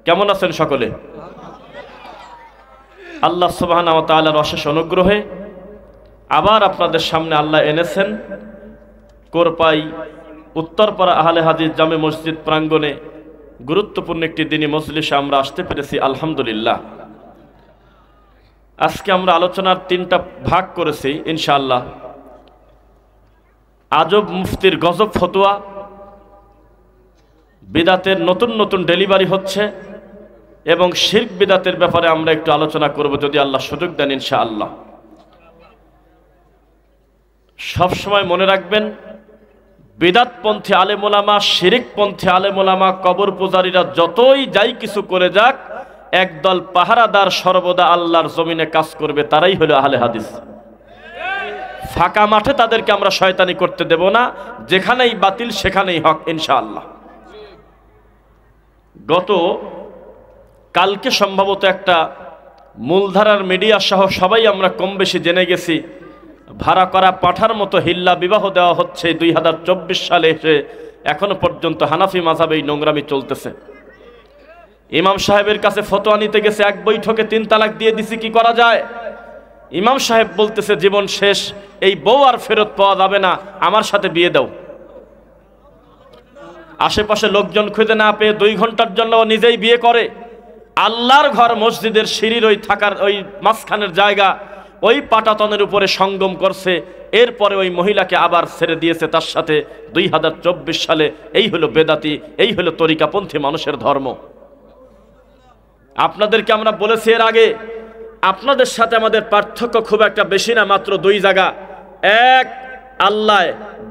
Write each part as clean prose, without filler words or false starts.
কেমন আছেন সকলে? আল্লাহ সুবহানাহু ওয়া তাআলার অশেষ অনুগ্রহে আবার আপনাদের সামনে আল্লাহ এনেছেন কোরপাই উত্তরপাড়া আহলে হাদিস জামে মসজিদ প্রাঙ্গণে গুরুত্বপূর্ণ একটি দিনী মজলিসে আমরা আসতে পেরেছি, আলহামদুলিল্লাহ। আজকে আমরা আলোচনার তিনটা ভাগ করেছি ইনশাআল্লাহ। আজব মুফতির গজব ফতোয়া, বিদাতের নতুন নতুন ডেলিভারি হচ্ছে এবং শিরক বিদাতের ব্যাপারে আমরা একটু আলোচনা করব যদি আল্লাহ সুযোগ দেন ইনশাআল্লাহ। সবসময় মনে রাখবেন, বিদাতপন্থী আলেম ওলামা, শিরকপন্থী আলেম ওলামা, কবর পূজারীরা যতই যাই কিছু করে যাক, একদল পাহারাদার সর্বদা আল্লাহর জমিনে কাজ করবে, তারাই হলো আহলে হাদিস। ফাঁকা মাঠে তাদেরকে আমরা শয়তানি করতে দেব না, যেখানেই বাতিল সেখানেই হক ইনশাআল্লাহ। গত কালকে সম্ভবত একটা মূলধারার মিডিয়া সহ সবাই আমরা কম বেশি জেনে গেছি, ভাড়া করা পাঠার মতো হিল্লা বিবাহ দেওয়া হচ্ছে 2024 সালে এসে এখনো পর্যন্ত হানাফি মাযহাবে এই নোংরামি চলতেছে। ইমাম সাহেবের কাছে ফতোয়া নিতে গেছে, এক বৈঠকে 3 তালাক দিয়ে দিছি, কি করা যায়? ইমাম সাহেব বলতেছে জীবন শেষ, এই বউ আর ফেরত পাওয়া যাবে না, আমার সাথে বিয়ে দাও। আশেপাশে লোকজন খুঁজে না পেয়ে 2 ঘন্টার জন্য নিজেই বিয়ে করে। আল্লাহর ঘর মসজিদের সিঁড়ির ওই থাকার ওই মাঝখানের জায়গা, ওই পাটাতনের উপরে সঙ্গম করছে, এরপরে ওই মহিলাকে আবার ছেড়ে দিয়েছে তার সাথে 2024 সালে। এই হলো বেদাতি, এই হলো তরিকাপন্থী মানুষের ধর্ম। আপনাদেরকে আমরা বলেছি এর আগে, আপনাদের সাথে আমাদের পার্থক্য খুব একটা বেশি না, মাত্র 2 জায়গা। 1 আল্লাহ,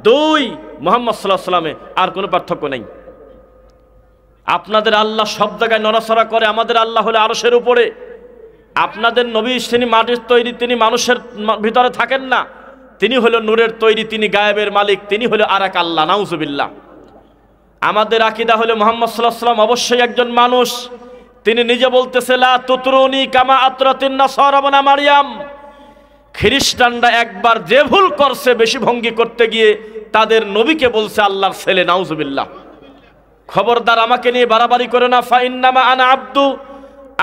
2 মুহাম্মদ সাল্লাল্লাহু আলাইহি ওয়াসাল্লামে, আর কোনো পার্থক্য নেই। আপনাদের আল্লাহ সব জায়গায় নড়াচড়া করে, আমাদের আল্লাহ হলো আরশের উপরে। আপনাদের নবী তিনি মাটির তৈরি, তিনি মানুষের ভিতরে থাকেন না, তিনি হলো নূরের তৈরি, তিনি গায়েবের মালিক, তিনি হলো আরেক আল্লাহ, নাউজুবিল্লাহ। আমাদের আকীদা হলো মুহাম্মদ সাল্লাল্লাহু আলাইহি ওয়াসাল্লাম অবশ্যই একজন মানুষ। তিনি নিজে বলতেছে, লা তুতরুনি কামা আতরাতিন নাসারা বনা মারইয়াম। খ্রিস্টানরা একবার যে ভুল করছে বেশি ভঙ্গি করতে গিয়ে, তাদের নবীকে বলছে আল্লাহর ছেলে, নাউজুবিল্লাহ। খবরদার আমাকে নিয়ে বাড়াবাড়ি করে না। ফা ইন্নামা আনা আব্দু,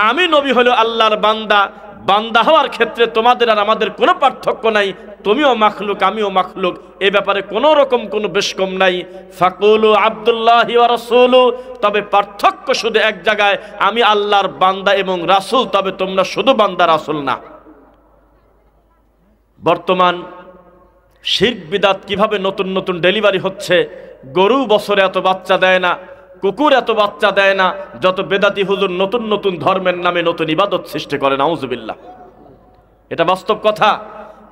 আমি নবী হলো আল্লাহর বান্দা। বান্দা হওয়ার ক্ষেত্রে তোমাদের আর আমাদের কোনো পার্থক্য নাই, তুমিও মাখলুক আমিও মাখলুক, এ ব্যাপারে কোনো রকম কোনো বেশকম নাই। ফাকুলু আব্দুল্লাহি ওয়া রাসূলু, তবে পার্থক্য শুধু এক জায়গায়, আমি আল্লাহর বান্দা এবং রাসূল, তবে তোমরা শুধু বান্দা রাসূল না। বর্তমান শিরক বিদাত কিভাবে নতুন নতুন ডেলিভারি হচ্ছে। গরু বছরে এত বাচ্চা দেয় না, কুকুর এত বাচ্চা দেয় না, যত বেদাতি হুজুর নতুন নতুন ধর্মের নামে নতুন ইবাদত সৃষ্টি করে, নাউজুবিল্লাহ। এটা বাস্তব কথা।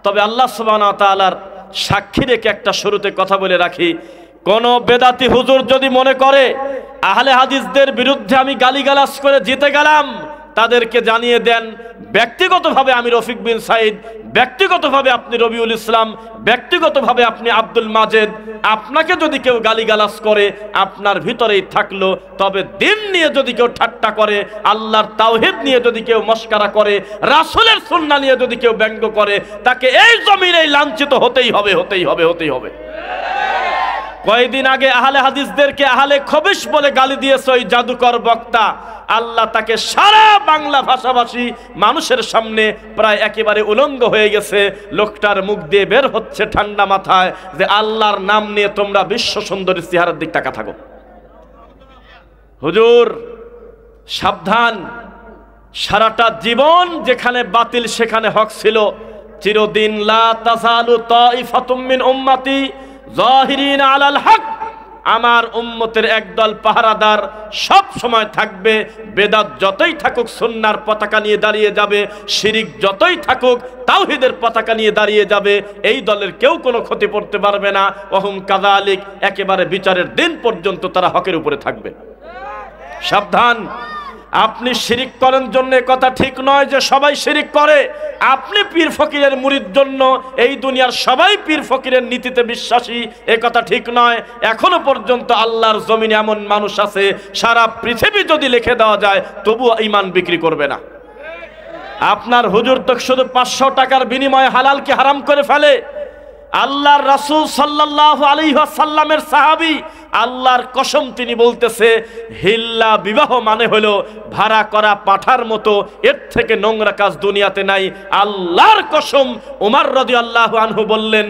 তবে আল্লাহ সুবহানাহু ওয়া তাআলার সাক্ষী রেখে একটা শুরুতে কথা বলে রাখি, কোন বেদাতি হুজুর যদি মনে করে আহলে হাদিসদের বিরুদ্ধে আমি গালিগালাজ করে জিতে গেলাম, তাদেরকে জানিয়ে দেন, ব্যক্তিগতভাবে আমি রফিক বিন সাইদ, ব্যক্তিগতভাবে আপনি রবিউল ইসলাম, ব্যক্তিগতভাবে আপনি আব্দুল মাজেদ, আপনাকে যদি কেউ গালিগালাজ করে আপনার ভিতরেই থাকলো। তবে দিন নিয়ে যদি কেউ ঠাট্টা করে, আল্লাহর তাওহীদ নিয়ে যদি কেউ মস্কারা করে, রাসূলের সুন্নাহ নিয়ে যদি কেউ ব্যঙ্গ করে, তাকে এই জমিনেই লাঞ্ছিত হতেই হবে, হতেই হবে, হতেই হবে। কয়েকদিন আগে আহলে হাদিসদেরকে আহলে খবিশ বলে গালি দিয়েছে ওই জাদুকর বক্তা। আল্লাহ তাকে সারা বাংলা ভাষাভাষী মানুষের সামনে প্রায় একেবারে উলঙ্গ হয়ে গেছে। লোকটার মুখ দিয়ে বের হচ্ছে ঠান্ডা মাথায় যে আল্লাহর নাম নিয়ে তোমরা বিশ্ব সুন্দরী চেহারার দিক তাকা থাকো। হুজুর সাবধান, সারাটা জীবন যেখানে বাতিল সেখানে হক ছিল। চিরদিন লা তাযালু তাইফাতুম মিন উম্মতি যাহিরিন আলাল হক, আমার উম্মতের একদল পাহারাদার সব সময় থাকবে। বেদাত যতই থাকুক সুন্নাহর পতাকা নিয়ে দাঁড়িয়ে যাবে, শিরিক যতই থাকুক তাওহীদের পতাকা নিয়ে দাঁড়িয়ে যাবে। এই দলের কেউ কোনো ক্ষতি করতে পারবে না। ওহুম কাযালিক, একেবারে বিচারের দিন পর্যন্ত তারা হকের উপরে থাকবে। সাবধান, আপনি শিরিক করেন জন্য কথা ঠিক নয় যে সবাই শিরিক করে। আপনি পীর ফকিরের মুরিদ জন্য এই দুনিয়ার সবাই পীর ফকিরের নীতিতে বিশ্বাসী, এ কথা ঠিক নয়। এখনো পর্যন্ত আল্লাহর জমিনে এমন মানুষ আছে, সারা পৃথিবী যদি লিখে দেওয়া যায় তবু ঈমান বিক্রি করবে না। আপনার হুজুর তো শুধু 500 টাকার বিনিময়ে হালালকে হারাম করে ফেলে। আল্লাহর রাসূল সাল্লাল্লাহু আলাইহি ওয়াসাল্লামের সাহাবী আল্লাহর কসম তিনি বলতেছে হিল্লা বিবাহ মানে হলো ভাড়া করা পাঠার মতো, এর থেকে নোংরা কাজ দুনিয়াতে নাই। আল্লাহর কসম ওমর রাদিয়াল্লাহু আনহু বললেন,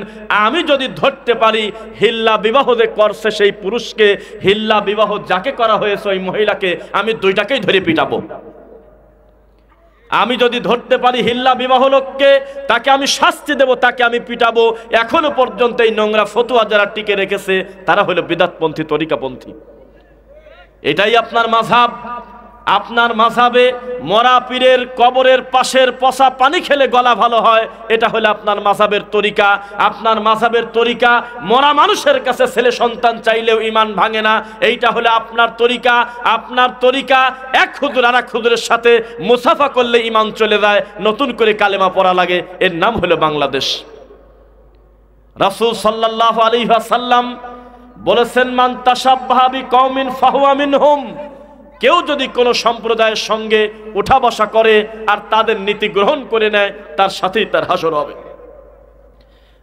আমি যদি ধরতে পারি হিল্লা বিবাহ যে করছে সেই পুরুষকে, হিল্লা বিবাহ যাকে করা হয়েছে ওই মহিলাকে, আমি দুইটাকেই ধরে পিটাবো। আমি যদি ধরতে পারি হিল্লা বিবাহ লোককে, তাকে আমি শাস্তি দেব, তাকে আমি পিটাবো। এখনো পর্যন্ত এই নোংরা ফতোয়া যারা টিকে রেখেছে তারা হলো বিদআতপন্থী, তরিকাপন্থী। এটাই আপনার মাযহাব। আপনার মাযহাবে মরা পীরের কবরের পাশের পচা পানি খেলে গলা ভালো হয়, এটা হলো আপনার মাযহাবের তরিকা। আপনার মাযহাবের তরিকা মরা মানুষের কাছে ছেলে সন্তান চাইলেও ঈমান ভাঙে না, এইটা হলো আপনার তরিকা। আপনার তরিকা এক হুজুর আর এক হুজুরের সাথে মুসাফা করলে ঈমান চলে যায়, নতুন করে কালেমা পড়া লাগে। এর নাম হলো বাংলাদেশ। রাসূল সাল্লাল্লাহু আলাইহি ওয়াসাল্লাম বলেছেন, মান তাশাব্বাহা বিকওমিন ফাহুয়া মিনহুম। কেউ যদি কোনো সম্প্রদায়ের সঙ্গে উঠা বসা করে আর তাদের নীতি গ্রহণ করে নেয়, তার সাথেই তার হাসর হবে।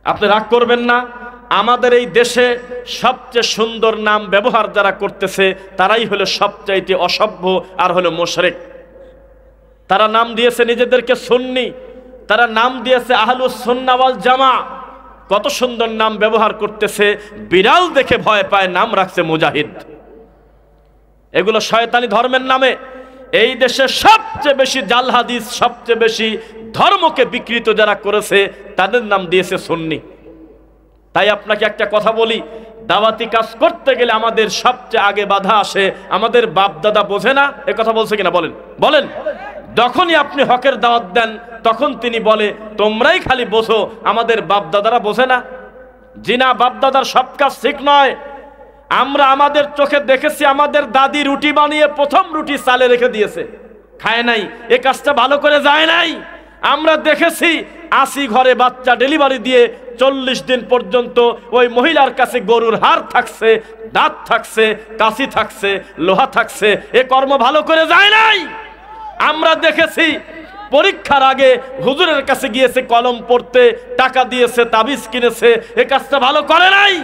আপনি রাগ করবেন না, আমাদের এই দেশে সবচেয়ে সুন্দর নাম ব্যবহার যারা করতেছে তারাই হলো সবচাইতে অসভ্য আর হলো মুশরিক। তারা নাম দিয়েছে নিজেদেরকে সুন্নি, তারা নাম দিয়েছে আহলুস সুন্নাহ ওয়াল জামা। কত সুন্দর নাম ব্যবহার করতেছে, বিড়াল দেখে ভয় পায়, নাম রাখছে মুজাহিদ। এগুলো শয়তানি ধর্মের নামে এই দেশে সবচেয়ে বেশি জাল হাদিস, সবচেয়ে বেশি ধর্মকে বিকৃত যারা করেছে তাদের নাম দিয়েছে সুন্নি। তাই আপনাকে একটা কথা বলি, দাওয়াতি কাজ করতে গেলে আমাদের সবচেয়ে আগে বাধা আসে আমাদের বাপ দাদা বোঝে না। এ কথা বলছে কিনা বলেন বলেন। যখনই আপনি হকের দাওয়াত দেন তখন তিনি বলে তোমরাই খালি বোঝো, আমাদের বাপ দাদারা বোঝে না। জিনা বাপ দাদার সব কাজ ঠিক নয়। আমরা আমাদের চোখে দেখেছি আমাদের দাদি রুটি বানিয়ে প্রথম রুটি চালে রেখে দিয়েছে, খায় নাই, এ কাজটা ভালো করে যায় নাই। আমরা দেখেছি 80 ঘরে বাচ্চা ডেলিভারি দিয়ে 40 দিন পর্যন্ত ওই মহিলার কাছে গরুর হাড় থাকছে, দাঁত থাকছে, কাশি থাকছে, লোহা থাকছে, এ কর্ম ভালো করে যায় নাই। আমরা দেখেছি পরীক্ষার আগে হুজুরের কাছে গিয়েছে কলম পড়তে, টাকা দিয়েছে, তাবিজ কিনেছে, এ কাজটা ভালো করে নাই।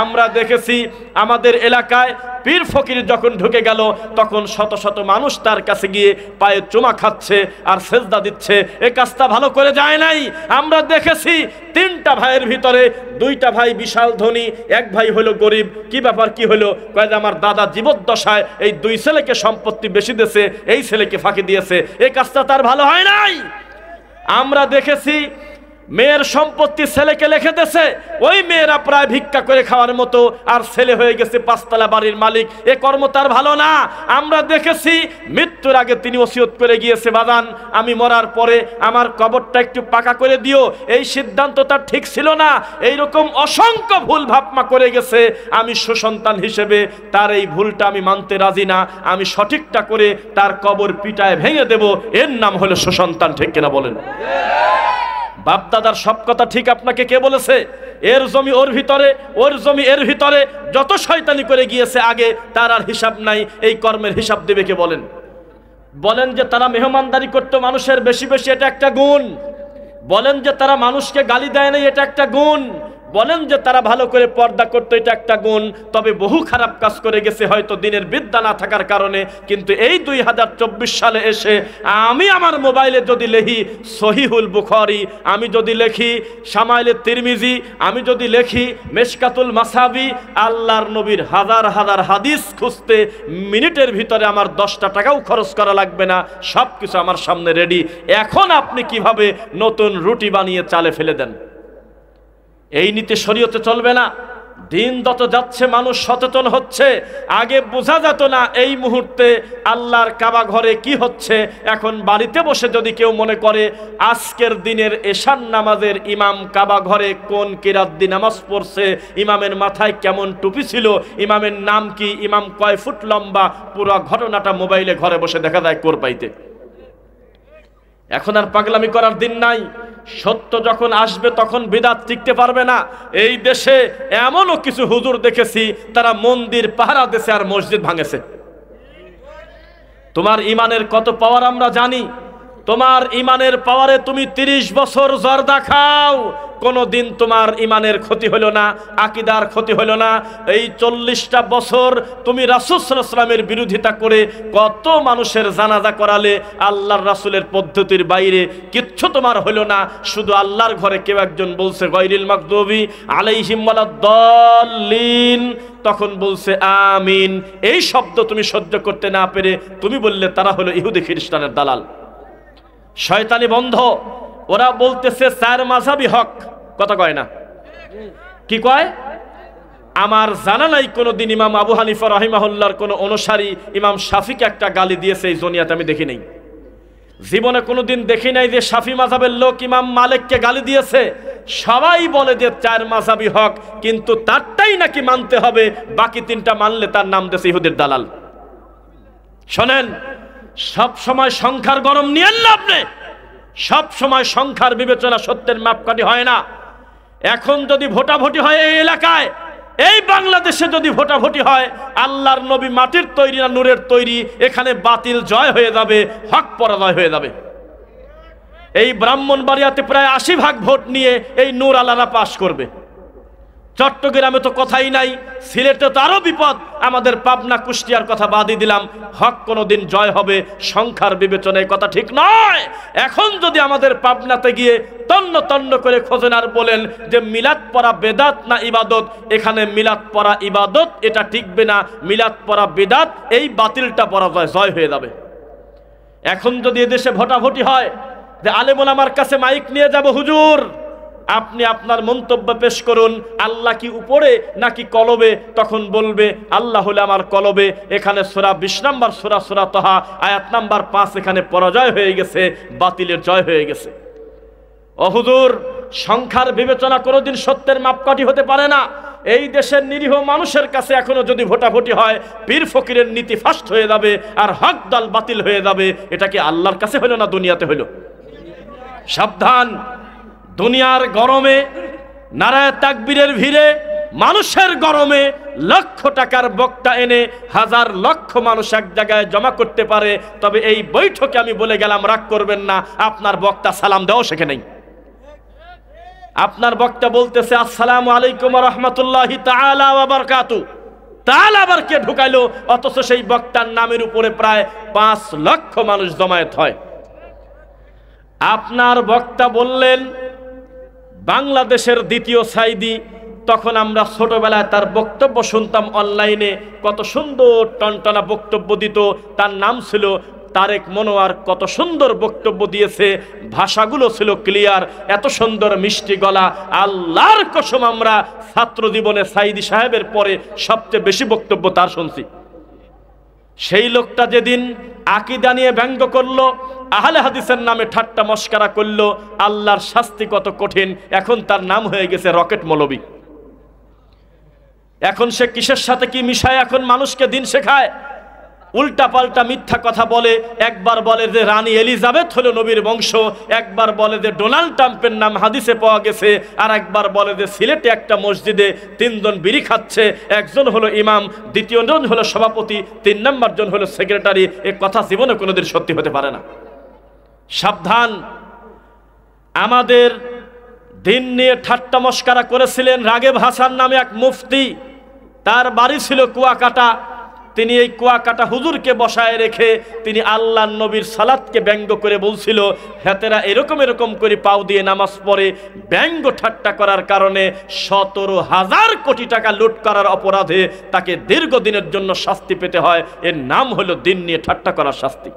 আমরা দেখেছি আমাদের এলাকায় পীর ফকির যখন ঢুকে গেল তখন শত শত মানুষ তার কাছে গিয়ে পায়ে চুমা খাচ্ছে আর সেজদা দিচ্ছে, এ কাজটা ভালো করে যায় নাই। আমরা দেখেছি 3টা ভাইয়ের ভিতরে 2টা ভাই বিশাল ধনী, এক ভাই হলো গরিব। কি ব্যাপার, কি হলো? কয় যে আমার দাদা জীবদ্দশায় এই 2 ছেলেকে সম্পত্তি বেশি দিয়েছে, এই ছেলেকে ফাঁকি দিয়েছে, এই কাজটা তার ভালো হয় নাই। আমরা দেখেছি মেয়ের সম্পত্তি ছেলেকে লিখে দিয়েছে, ওই মেয়েরা প্রায় ভিক্ষা করে খাওয়ার মতো, আর ছেলে হয়ে গেছে 5 তলা বাড়ির মালিক, এ কর্ম তার ভালো না। আমরা দেখেছি মৃত্যুর আগে তিনি ওসিয়ত করে গিয়েছে, বাজান আমি মরার পরে আমার কবরটা একটু পাকা করে দিও, এই সিদ্ধান্ত তার ঠিক ছিল না। এইরকম অসংখ্য ভুল ভাবনা করে গেছে। আমি সুসন্তান হিসেবে তার এই ভুলটা আমি মানতে রাজি না, আমি সঠিকটা করে তার কবর পিটায় ভেঙে দেব। এর নাম হলো সুসন্তান, ঠিক কিনা বলেন? বাপদাদার সব কথা ঠিক আপনাকে কে বলেছে? এর জমি ওর ভিতরে, ওর জমি এর ভিতরে, যত শয়তানি করে গিয়েছে আগে তার আর হিসাব নাই। এই কর্মের হিসাব দেবে কে বলেন? বলেন যে তারা মেহমানদারি করতো মানুষের বেশি বেশি, এটা একটা গুণ। বলেন যে তারা মানুষকে গালি দেয় না, এটা একটা গুণ। বলেন যে তারা ভালো করে পর্দা করতো, এটা একটা গুণ। তবে বহু খারাপ কাজ করে গেছে হয়তো দিনের বিদ্যা না থাকার কারণে। কিন্তু এই 2024 সালে এসে আমি আমার মোবাইলে যদি লিখি সহিহুল বুখারী, আমি যদি লিখি শামাইলে তিরমিজি, আমি যদি লিখি মিশকাতুল মাসাবি, আল্লাহর নবীর হাজার হাজার হাদিস খুঁজতে মিনিটের ভিতরে আমার 10টা টাকাও খরচ করা লাগবে না, সব কিছু আমার সামনে রেডি। এখন আপনি কিভাবে নতুন রুটি বানিয়ে চালে ফেলে দেন? এই নীতি শরীয়তে চলবে না। দিন যত যাচ্ছে মানুষ সচেতন হচ্ছে। আগে বোঝা যেত না এই মুহূর্তে আল্লাহর কাবা ঘরে কি হচ্ছে। এখন বাড়িতে বসে যদি কেউ মনে করে আজকের দিনের এশার নামাজের ইমাম কাবা ঘরে কোন কিরাত দিয়ে নামাজ পড়ছে, ইমামের মাথায় কেমন টুপি ছিল, ইমামের নাম কি, ইমাম কয় ফুট লম্বা, পুরো ঘটনাটা মোবাইলে ঘরে বসে দেখা যায় কোরবাইতে। এখন আর পাগলামি করার দিন নাই। সত্য যখন আসবে তখন বিদআত টিকতে পারবে না। এই দেশে এমনও কিছু হুজুর দেখেছি তারা মন্দির পাহারা দিয়েছে আর মসজিদ ভাঙেছে। তোমার ইমানের কত পাওয়ার আমরা জানি। তোমার ইমানের পাওয়ারে তুমি 30 বছর জর্দা খাও, কোনোদিন তোমার ইমানের ক্ষতি হলো না, আকীদার ক্ষতি হলো না। এই 40টা বছর তুমি রাসূল সাল্লাল্লাহু আলাইহি ওয়াসাল্লামের বিরোধিতা করে কত মানুষের জানাজা করালে, আল্লাহর রাসূলের পদ্ধতির বাইরে কিচ্ছু তোমার হলো না। শুধু আল্লাহর ঘরে কেউ একজন বলছে গায়রিল মাগদুবি আলাইহিম ওয়ালাদ-দাল্লিন, তখন বলছে আমিন। এই শব্দ তুমি সহ্য করতে না পেরে তুমি বললে তারা হলো ইহুদি খ্রিস্টানের দালাল। শয়তানি বন্ধ। ওরা বলতেছে চার মাযহাবই হক, কথা কয় না? কি কয়? আমার জানা নাই কোনোদিন ইমাম আবু হানিফা রাহিমাহুল্লাহর কোনো অনুসারী ইমাম শাফিকে একটা গালি দিয়েছে এই দুনিয়াতে আমি দেখি নাই। জীবনে কোনোদিন দেখি নাই যে শাফি মাযহাবের লোক ইমাম মালিককে গালি দিয়েছে। সবাই বলে যে চার মাযহাবই হক, কিন্তু তারটাই নাকি মানতে হবে, বাকি তিনটা মানলে তার নাম দেশে ইহুদির দালাল। শোনেন, সব সময় সংখ্যার গরম নিয়েন না আপনি। সব সময় সংখ্যার বিবেচনা সত্যের মাপকাঠি হয় না। এখন যদি ভোটাভুটি হয় এই এলাকায়, এই বাংলাদেশে যদি ভোটাভুটি হয়, আল্লাহর নবী মাটির তৈরি না নূরের তৈরি, এখানে বাতিল জয় হয়ে যাবে, হক পরাজয় হয়ে যাবে। এই ব্রাহ্মণবাড়িয়াতে প্রায় 80% ভোট নিয়ে এই নূর আলারা পাশ করবে। চট্টগ্রামে তো কথাই নাই, সিলেটে তো আরো বিপদ, আমাদের পাবনা কুষ্টিয়ার কথা বাদই দিলাম। হক কোনোদিন জয় হবে সংখ্যার বিবেচনায়, কথা ঠিক নয়। এখন যদি আমাদের পাবনাতে গিয়ে তন্ন তন্ন করে খোঁজেন আর বলেন যে মিলাদ পড়া বেদাত না ইবাদত, এখানে মিলাদ পড়া ইবাদত এটা টিকবে না, মিলাদ পড়া বেদাত, এই বাতিলটা পরাজয় জয় হয়ে যাবে। এখন যদি এদেশে ভোটাভুটি হয় যে আলেম ওলামার কাছে মাইক নিয়ে যাব, হুজুর আপনি আপনার মন্তব্য পেশ করুন, আল্লাহ কি উপরে নাকি কলবে? তখন বলবে আল্লাহ হলে আমার কলবে। এখানে সূরা 20 নম্বর সূরা তাহা আয়াত নাম্বার 5, এখানে পরাজয় হয়ে গেছে, বাতিলের জয় হয়ে গেছে। ও হুজুর, সংখ্যার বিবেচনা কোনোদিন সত্যের মাপকাঠি হতে পারে না। এই দেশের নিরীহ মানুষের কাছে এখনো যদি ভোটাভুটি হয়, পীর ফকিরের নীতি ফাস্ট হয়ে যাবে আর হক দল বাতিল হয়ে যাবে। এটা কি আল্লাহর কাছে হলো না দুনিয়াতে হলো? সাবধান, দুনিয়ার গরমে, নারায়ে তাকবীরের ভিড়ে, মানুষের গরমে লক্ষ টাকার বক্তা এনে হাজার লক্ষ মানুষ এক জায়গায় জমা করতে পারে। তবে এই বৈঠকে আমি বলে গেলাম, রাগ করবেন না, আপনার বক্তা সালাম দেওয়া শেখে নাই। আপনার বক্তা বলতেছে আসসালামু আলাইকুম ওয়া রাহমাতুল্লাহি তাআলা ওয়া বারাকাতু, তাআলা আবার কে ঢুকাইলো, অথচ সেই বক্তার নামের উপরে প্রায় 5 লক্ষ মানুষ জমায়েত হয়। আপনার বক্তা বললেন বাংলাদেশের দ্বিতীয় সাইদি। তখন আমরা ছোটবেলায় তার বক্তব্য শুনতাম অনলাইনে, কত সুন্দর টনটনা বক্তব্য দিত। তার নাম ছিল তারেক মনোয়ার, কত সুন্দর বক্তব্য দিয়েছে, ভাষাগুলো ছিল ক্লিয়ার, এত সুন্দর মিষ্টি গলা। আল্লাহর কসম, আমরা ছাত্র জীবনে সাইদি সাহেবের পরে সবচেয়ে বেশি বক্তব্য তার শুনছি। সেই লোকটা যেদিন আকীদা নিয়ে ব্যঙ্গ করলো, আহলে হাদিসের নামে ঠাট্টা মস্করা করলো, আল্লাহর শাস্তি কত কঠিন। এখন তার নাম হয়ে গেছে রকেট মৌলবী। এখন সে কিসের সাথে কি মিশায় এখন মানুষকে দিন শেখায়, উল্টা পাল্টা মিথ্যা কথা বলে। একবার বলে যে রানী এলিজাবেথ হলো নবীর বংশ, একবার বলে যে ডোনাল্ড ট্রাম্পের নাম হাদিসে পাওয়া গেছে, আর একবার বলে যে সিলেটে একটা মসজিদে 3 জন বিড়ি খাচ্ছে, একজন হলো ইমাম, দ্বিতীয়জন হলো সভাপতি, 3 নম্বর জন হলো সেক্রেটারি। এ কথা জীবনে কোনোদিন সত্যি হতে পারে না। সাবধান, আমাদের দিন নিয়ে ঠাট্টা মস্করা করেছিলেন রাগেব হাসান নামে এক মুফতি, তার বাড়ি ছিল কুয়াকাটা। তিনি এই কুয়াকাটা হুজুরকে বসায় রেখে তিনি আল্লাহর নবীর সালাতকে ব্যঙ্গ করে বলছিল, হেতেরা এরকম এরকম করে পাও দিয়ে নামাজ পড়ে। ব্যঙ্গ ঠাট্টা করার কারণে 17,000 কোটি টাকা লুট করার অপরাধে তাকে দীর্ঘদিনের জন্য শাস্তি পেতে হয়। এর নাম হলো দিন নিয়ে ঠাট্টা করার শাস্তি।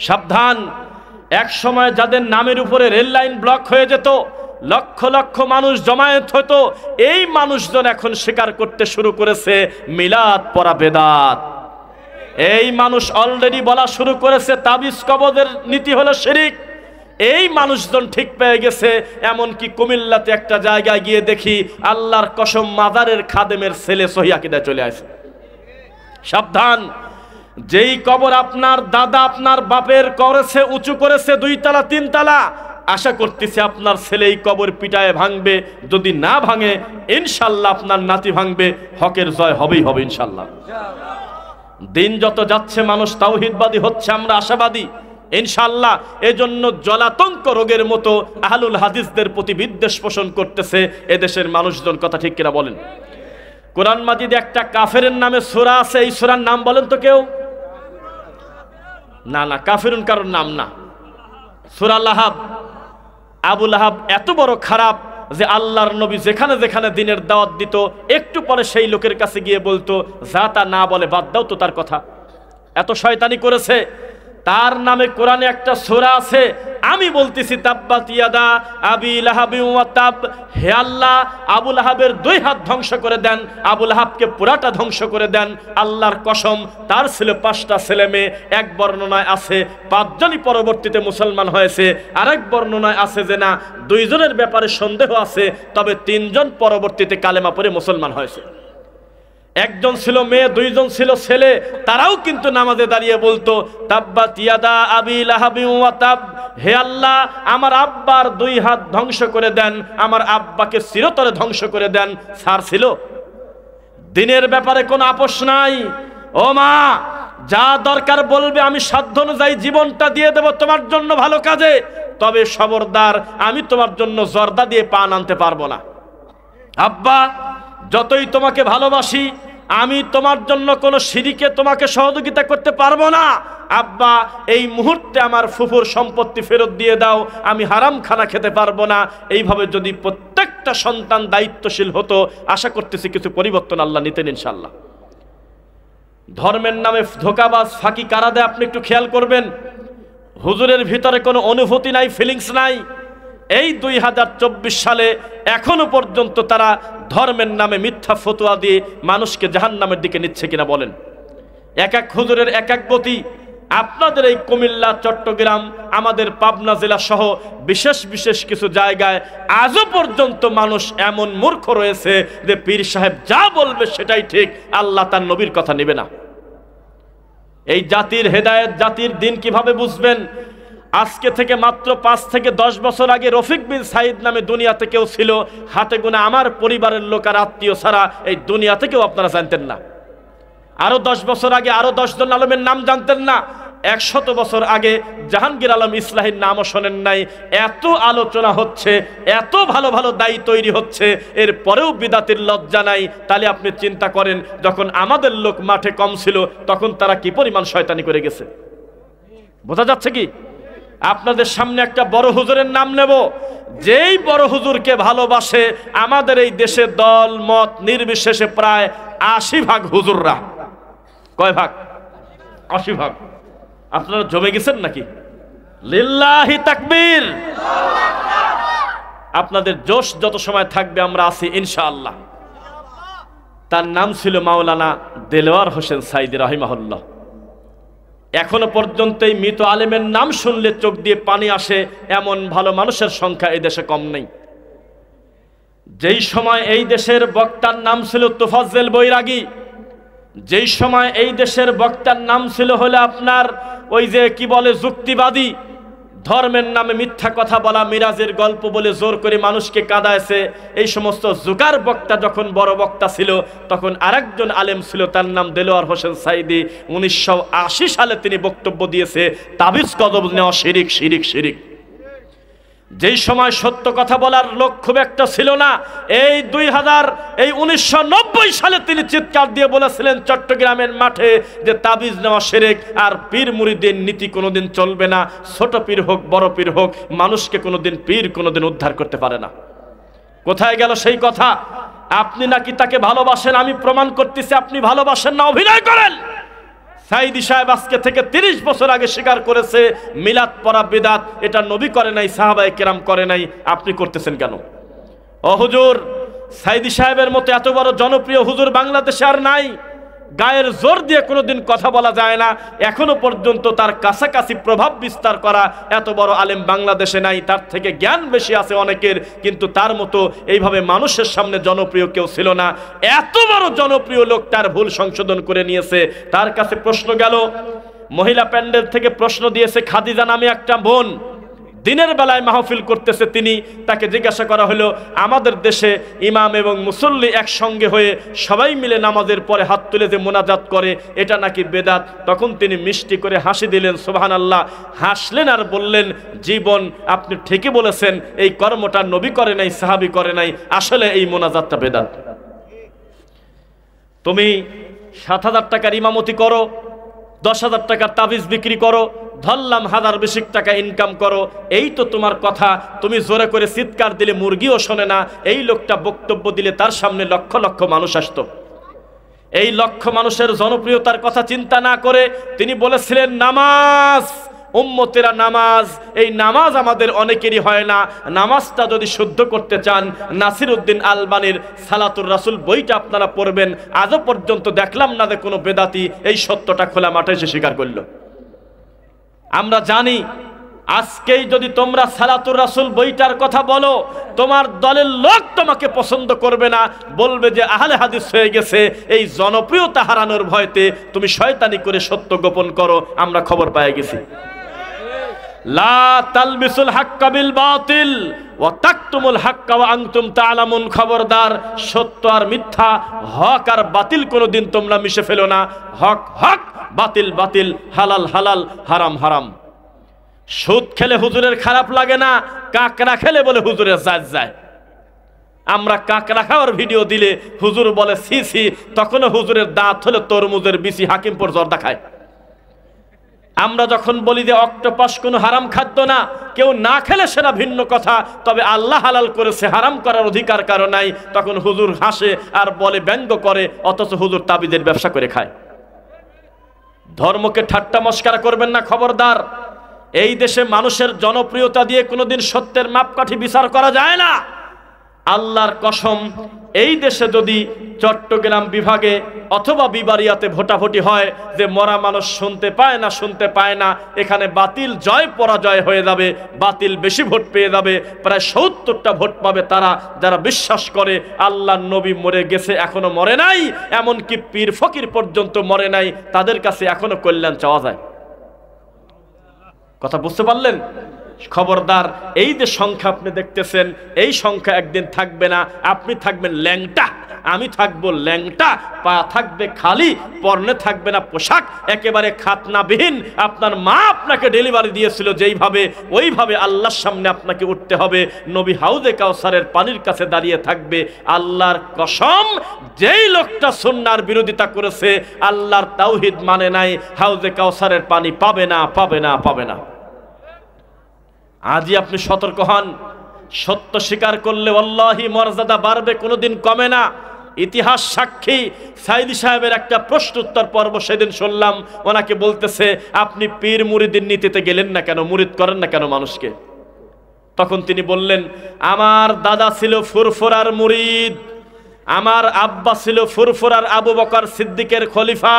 সাবধান, এক সময় যাদের নামের উপরে রেল লাইন ব্লক হয়ে যেত, লক্ষ লক্ষ মানুষ জমায়েত হতো, এই মানুষজন এখন স্বীকার করতে শুরু করেছে মিলাদ পড়া বেদাত। এই মানুষ অলরেডি বলা শুরু করেছে তাবিজ কবজের নীতি হলো শিরিক। এই মানুষজন ঠিক পেয়ে গেছে। এমনকি কুমিল্লাতে একটা জায়গায় গিয়ে দেখি আল্লাহর কসম মাজারের খাদেমের ছেলে সহিহ আকীদায় চলে আসে। সাবধান, যেই কবর আপনার দাদা আপনার বাপের করেছে, উঁচু করেছে 2 তলা 3 তলা, আশা করতেছি আপনার ছেলে এই কবর পিটায় ভাঙবে। যদি না ভাঙে ইনশাল্লাহ আপনার নাতি ভাঙবে। হকের জয় হবেই হবে ইনশাল্লাহ। দিন যত যাচ্ছে মানুষ তাওহীদবাদী হচ্ছে, আমরা আশাবাদী ইনশাআল্লাহ। এজন্য জলাতঙ্ক রোগের মতো আহলুল হাদিসদের প্রতি বিদ্বেষ পোষণ করতেছে এদেশের মানুষজন। কথা ঠিক কিনা বলেন? কোরআন মাজিদে একটা কাফেরের নামে সূরা আছে, এই সূরার নাম বলেন তো কেউ? না না, কাফিরুন কারোর নাম না। সূরা লাহাব। আবু লাহাব এত বড় খারাপ যে আল্লাহর নবী যেখানে যেখানে দিনের দাওয়াত দিত একটু পরে সেই লোকের কাছে গিয়ে বলতো, যা তা না বলে বাদ দাও তো তার কথা। এত শয়তানি করেছে। তার নামে কোরআনে একটা সূরা আছে, আমি বলতেছি তাব্বাত ইয়াদা আবি লাহাবি ওয়া তাব। হে আল্লাহ, আবু লাহাবের 2 হাত ধ্বংস করে দেন, আবু লাহাবকে পুরাটা ধ্বংস করে দেন। আল্লাহর কসম, তার ছিল 5টা ছেলে মেয়ে। এক বর্ণনায় আছে 5 জনই পরবর্তীতে মুসলমান হয়েছে, আরেক বর্ণনায় আছে যে না 2 জনের ব্যাপারে সন্দেহ আছে, তবে 3 জন পরবর্তীতে কালেমা পড়ে মুসলমান হয়েছে। 1 জন ছিল মেয়ে, 2 জন ছিল ছেলে। তারাও কিন্তু নামাজে দাঁড়িয়ে বলতো তাব্বাত ইয়াদা আবি লাহাবি ওয়া তাব। হে আল্লাহ, আমার আব্বার 2 হাত ধ্বংস করে দেন, আমার আব্বাকে চিরতরে ধ্বংস করে দেন। সার ছিল, দিনের ব্যাপারে কোনো আপোষ নাই। ও মা, যা দরকার বলবে, আমি সাধ্য অনুযায়ী জীবনটা দিয়ে দেব তোমার জন্য ভালো কাজে, তবে খবরদার আমি তোমার জন্য জর্দা দিয়ে পান আনতে পারবো না। আব্বা, যতই তোমাকে ভালোবাসি, আমি তোমার জন্য কোনো শিরিকে তোমাকে সহযোগিতা করতে পারবো না। আব্বা, এই মুহূর্তে আমার ফুফুর সম্পত্তি ফেরত দিয়ে দাও, আমি হারাম খানা খেতে পারবো না। এইভাবে যদি প্রত্যেকটা সন্তান দায়িত্বশীল হতো, আশা করতেছি কিছু পরিবর্তন আল্লাহ নিতেন ইনশাআল্লাহ। ধর্মের নামে ধোঁকাবাজ ফাঁকি কারা দেয় আপনি একটু খেয়াল করবেন। হুজুরের ভিতরে কোনো অনুভূতি নাই, ফিলিংস নাই। এই 2024 সালে এখনো পর্যন্ত তারা ধর্মের নামে মিথ্যা ফতোয়া দিয়ে মানুষকে জাহান্নামের দিকে নিচ্ছে কিনা বলেন? এক এক হুজুরের এক এক গতি। আপনাদের এই কুমিল্লা, চট্টগ্রাম, আমাদের পাবনা জেলা সহ বিশেষ বিশেষ কিছু জায়গায় আজও পর্যন্ত মানুষ এমন মূর্খ রয়েছে যে পীর সাহেব যা বলবে সেটাই ঠিক, আল্লাহ তার নবীর কথা নেবে না। এই জাতির হেদায়েত, জাতির দিন কিভাবে বুঝবেন? আজকে থেকে মাত্র 5 থেকে 10 বছর আগে রফিক বিন সাইদ নামে দুনিয়াতে কেউ ছিল, হাতে গোনা আমার পরিবারের লোক আর আত্মীয় ছাড়া এই দুনিয়া থেকেও আপনারা জানতেন না। আরো 10 বছর আগে আরো 10 জন আলমের নাম জানতেন না। 100 বছর আগে জাহাঙ্গীর আলম ইসলাহীর নামও শোনেন নাই। এত আলোচনা হচ্ছে, এত ভালো ভালো দায়ী তৈরি হচ্ছে, এর পরেও বিদাতের লজ্জা নাই। তাহলে আপনি চিন্তা করেন, যখন আমাদের লোক মাঠে কম ছিল তখন তারা কি পরিমাণ শয়তানি করে গেছে। বোঝা যাচ্ছে কি? আপনাদের সামনে একটা বড় হুজুরের নাম নেব, যেই বড় হুজুরকে ভালোবাসে আমাদের এই দেশে দল মত নির্বিশেষে প্রায় 80% হুজুররা। কয় ভাগ? 80%। আপনারা জমে গেছেন নাকি? লিল্লাহি তাকবীর। আপনাদের জোশ যত সময় থাকবে আমরা আছি ইনশাআল্লাহ। তার নাম ছিল মাওলানা দেলোয়ার হোসেন সাইদি রাহিমাহুল্লাহ। এখনো পর্যন্ত এই মৃত আলেমের নাম শুনলে চোখ দিয়ে পানি আসে, এমন ভালো মানুষের সংখ্যা এই দেশে কম নেই। যেই সময় এই দেশের বক্তার নাম ছিল তোফাজ্জল বৈরাগী, যেই সময় এই দেশের বক্তার নাম ছিল হলে আপনার ওই যে কি বলে যুক্তিবাদী, ধর্মের নামে মিথ্যা কথা বলা, মিরাজের গল্প বলে জোর করে মানুষকে কাঁদাইছে, এই সমস্ত জুগার বক্তা যখন বড় বক্তা ছিল, তখন আরেকজন আলেম ছিল, তার নাম দেলোয়ার হোসেন সাইদি। 1980 সালে তিনি বক্তব্য দিয়েছে, তাবিজ কদম নেওয়া শিরিক, শিরিক, শিরিক। যেই সময় সত্য কথা বলার লোক খুব একটা ছিল না, এই 1990 সালে তিনি চিৎকার দিয়ে বলেছিলেন চট্টগ্রামের মাঠে যে তাবিজ নেওয়া শিরক, আর পীর মুরিদের নীতি কোনোদিন চলবে না। ছোট পীর হোক বড় পীর হোক, মানুষকে কোনোদিন পীর কোনোদিন উদ্ধার করতে পারে না। কোথায় গেল সেই কথা? আপনি নাকি তাকে ভালোবাসেন, আমি প্রমাণ করতেছি আপনি ভালোবাসেন না, অভিনয় করেন। সাইদি সাহেব আজকে থেকে 30 বছর আগে স্বীকার করেছে মিলাদ পড়া বিদআত, এটা নবী করে নাই, সাহাবায়ে কেরাম করে নাই, আপনি করতেছেন কেন? ও হুজুর, সাইদি সাহেবের মতো এত বড় জনপ্রিয় হুজুর বাংলাদেশে আর নাই। গায়ের জোর দিয়ে কোনোদিন কথা বলা যায় না, এখনো পর্যন্ত তার কাছাকাছি প্রভাব বিস্তার করা এত বড় আলেম বাংলাদেশে নাই। তার থেকে জ্ঞান বেশি আছে অনেকের, কিন্তু তার মতো এইভাবে মানুষের সামনে জনপ্রিয় কেউ ছিল না। এত বড় জনপ্রিয় লোক তার ভুল সংশোধন করে নিয়েছে। তার কাছে প্রশ্ন গেল, মহিলা প্যান্ডেল থেকে প্রশ্ন দিয়েছে খাদিজা নামে একটা বোন, দিনের বেলায় মাহফিল করতেছে তিনি, তাকে জিজ্ঞাসা করা হলো আমাদের দেশে ইমাম এবং মুসল্লি একসঙ্গে হয়ে সবাই মিলে নামাজের পরে হাত তুলে যে মোনাজাত করে এটা নাকি বেদাত। তখন তিনি মিষ্টি করে হাসি দিলেন, সুবহানাল্লাহ, হাসলেন আর বললেন, জীবন আপনি ঠিকই বলেছেন, এই কর্মটা নবী করে নাই, সাহাবী করে নাই, আসলে এই মোনাজাতটা বেদাত। তুমি 7,000 টাকার ইমামতি করো, 10,000 টাকার তাবিজ বিক্রি করো, ধরলাম 1000 টাকা ইনকাম করো, এই তো তোমার কথা। তুমি জোরে করে চিৎকার দিলে মুরগিও শোনে না। এই লোকটা বক্তব্য দিলে তার সামনে লক্ষ লক্ষ মানুষ আসতো। এই লক্ষ মানুষের জনপ্রিয়তার কথা চিন্তা না করে তিনি বলেছিলেন, নামাজ উম্মতেরা নামাজ, এই নামাজ আমাদের অনেকেরই হয় না। নামাজটা যদি শুদ্ধ করতে চান, নাসিরউদ্দিন আলবানির সালাতুর রাসূল বইটা আপনারা পড়বেন। আজও পর্যন্ত দেখলাম না যে কোনো বেদাতি এই সত্যটা খোলা মাঠে এসে স্বীকার করল। আমরা জানি আজকেই যদি তোমরা সালাতুর রাসূল বইটার কথা বলো, তোমার দলের লোক তোমাকে পছন্দ করবে না, বলবে যে আহলে হাদিস হয়ে গেছে। এই জনপ্রিয়তা হারানোর ভয়তে তুমি শয়তানি করে সত্য গোপন করো, আমরা খবর পেয়ে গেছি। লা তালবিসুল হাক্কা বিল বাতিল ওয়া তাকতুমুল হাক্কা ওয়া আনতুম তা'লামুন। খবরদার, সত্য আর মিথ্যা, হক আর বাতিল কোনোদিন তোমরা মিশে ফেলো না। হক হক, বাতিল বাতিল, হালাল হালাল, হারাম হারাম। সুদ খেলে হুজুরের খারাপ লাগে না, কাকড়া খেলে বলে হুজুরের জাজ যায়। আমরা কাকড়া খাওয়ার ভিডিও দিলে হুজুর বলে সি সি, তখনও হুজুরের দাঁত হলে তরমুজের বিচি হাকিমপুর জর্দা খায়। আমরা যখন বলি যে অক্টোপাস কোনো হারাম খাদ্য না, কেউ না খেলে সেটা ভিন্ন কথা, তবে আল্লাহ হালাল করেছে, হারাম করার অধিকার কারো নাই, তখন হুজুর হাসে আর বলে, ব্যঙ্গ করে, অথচ হুজুর তাবিজের ব্যবসা করে খায়। ধর্মকে ঠাট্টা মস্করা করবেন না, খবরদার। এই দেশে মানুষের জনপ্রিয়তা দিয়ে কোনোদিন সত্যের মাপকাঠি বিচার করা যায় না। আল্লাহর কসম, এই দেশে যদি চট্টগ্রাম বিভাগে অথবা বিবারিয়াতে ভোটাভুটি হয় যে মরা মানুষ শুনতে পায় না, এখানে বাতিল জয় পরাজয় হয়ে যাবে, বাতিল বেশি ভোট পেয়ে যাবে। প্রায় 70টা ভোট পাবে তারা যারা বিশ্বাস করে আল্লাহর নবী মরে গেছে, এখনো মরে নাই, এমনকি পীর ফকির পর্যন্ত মরে নাই, তাদের কাছে এখনো কল্যাণ চাওয়া যায়। কথা বুঝতে পারলেন? খবরদার, এই যে সংখ্যা আপনি দেখতেছেন, এই সংখ্যা একদিন থাকবে না। আপনি থাকবেন ল্যাংটা, আমি থাকবো ল্যাংটা, পা থাকবে খালি, পরনে থাকবে না পোশাক, একেবারে খাতনাবিহীন। আপনার মা আপনাকে ডেলিভারি দিয়েছিল যেইভাবে, ওইভাবে আল্লাহর সামনে আপনাকে উঠতে হবে। নবী হাউজে কাউসারের পানির কাছে দাঁড়িয়ে থাকবে। আল্লাহর কসম, যেই লোকটা সুন্নাহর বিরোধিতা করেছে, আল্লাহর তাওহীদ মানে নাই, হাউজে কাউসারের পানি পাবে না, পাবে না, পাবে না। আজই আপনি সতর্ক হন। সত্য স্বীকার করলে আল্লাহি মর্যাদা বাড়বে, কোনোদিন কমে না। ইতিহাস সাক্ষী। সাইদি সাহেবের একটা প্রশ্ন উত্তর পর্ব সেদিন শুনলাম, ওনাকে বলতেছে, আপনি পীর মুরিদের নীতিতে গেলেন না কেন, মুরিদ করেন না কেন মানুষকে? তখন তিনি বললেন, আমার দাদা ছিল ফুরফুরার মুরিদ, আমার আব্বা ছিল ফুরফুরার আবু বকর সিদ্দিকের খলিফা,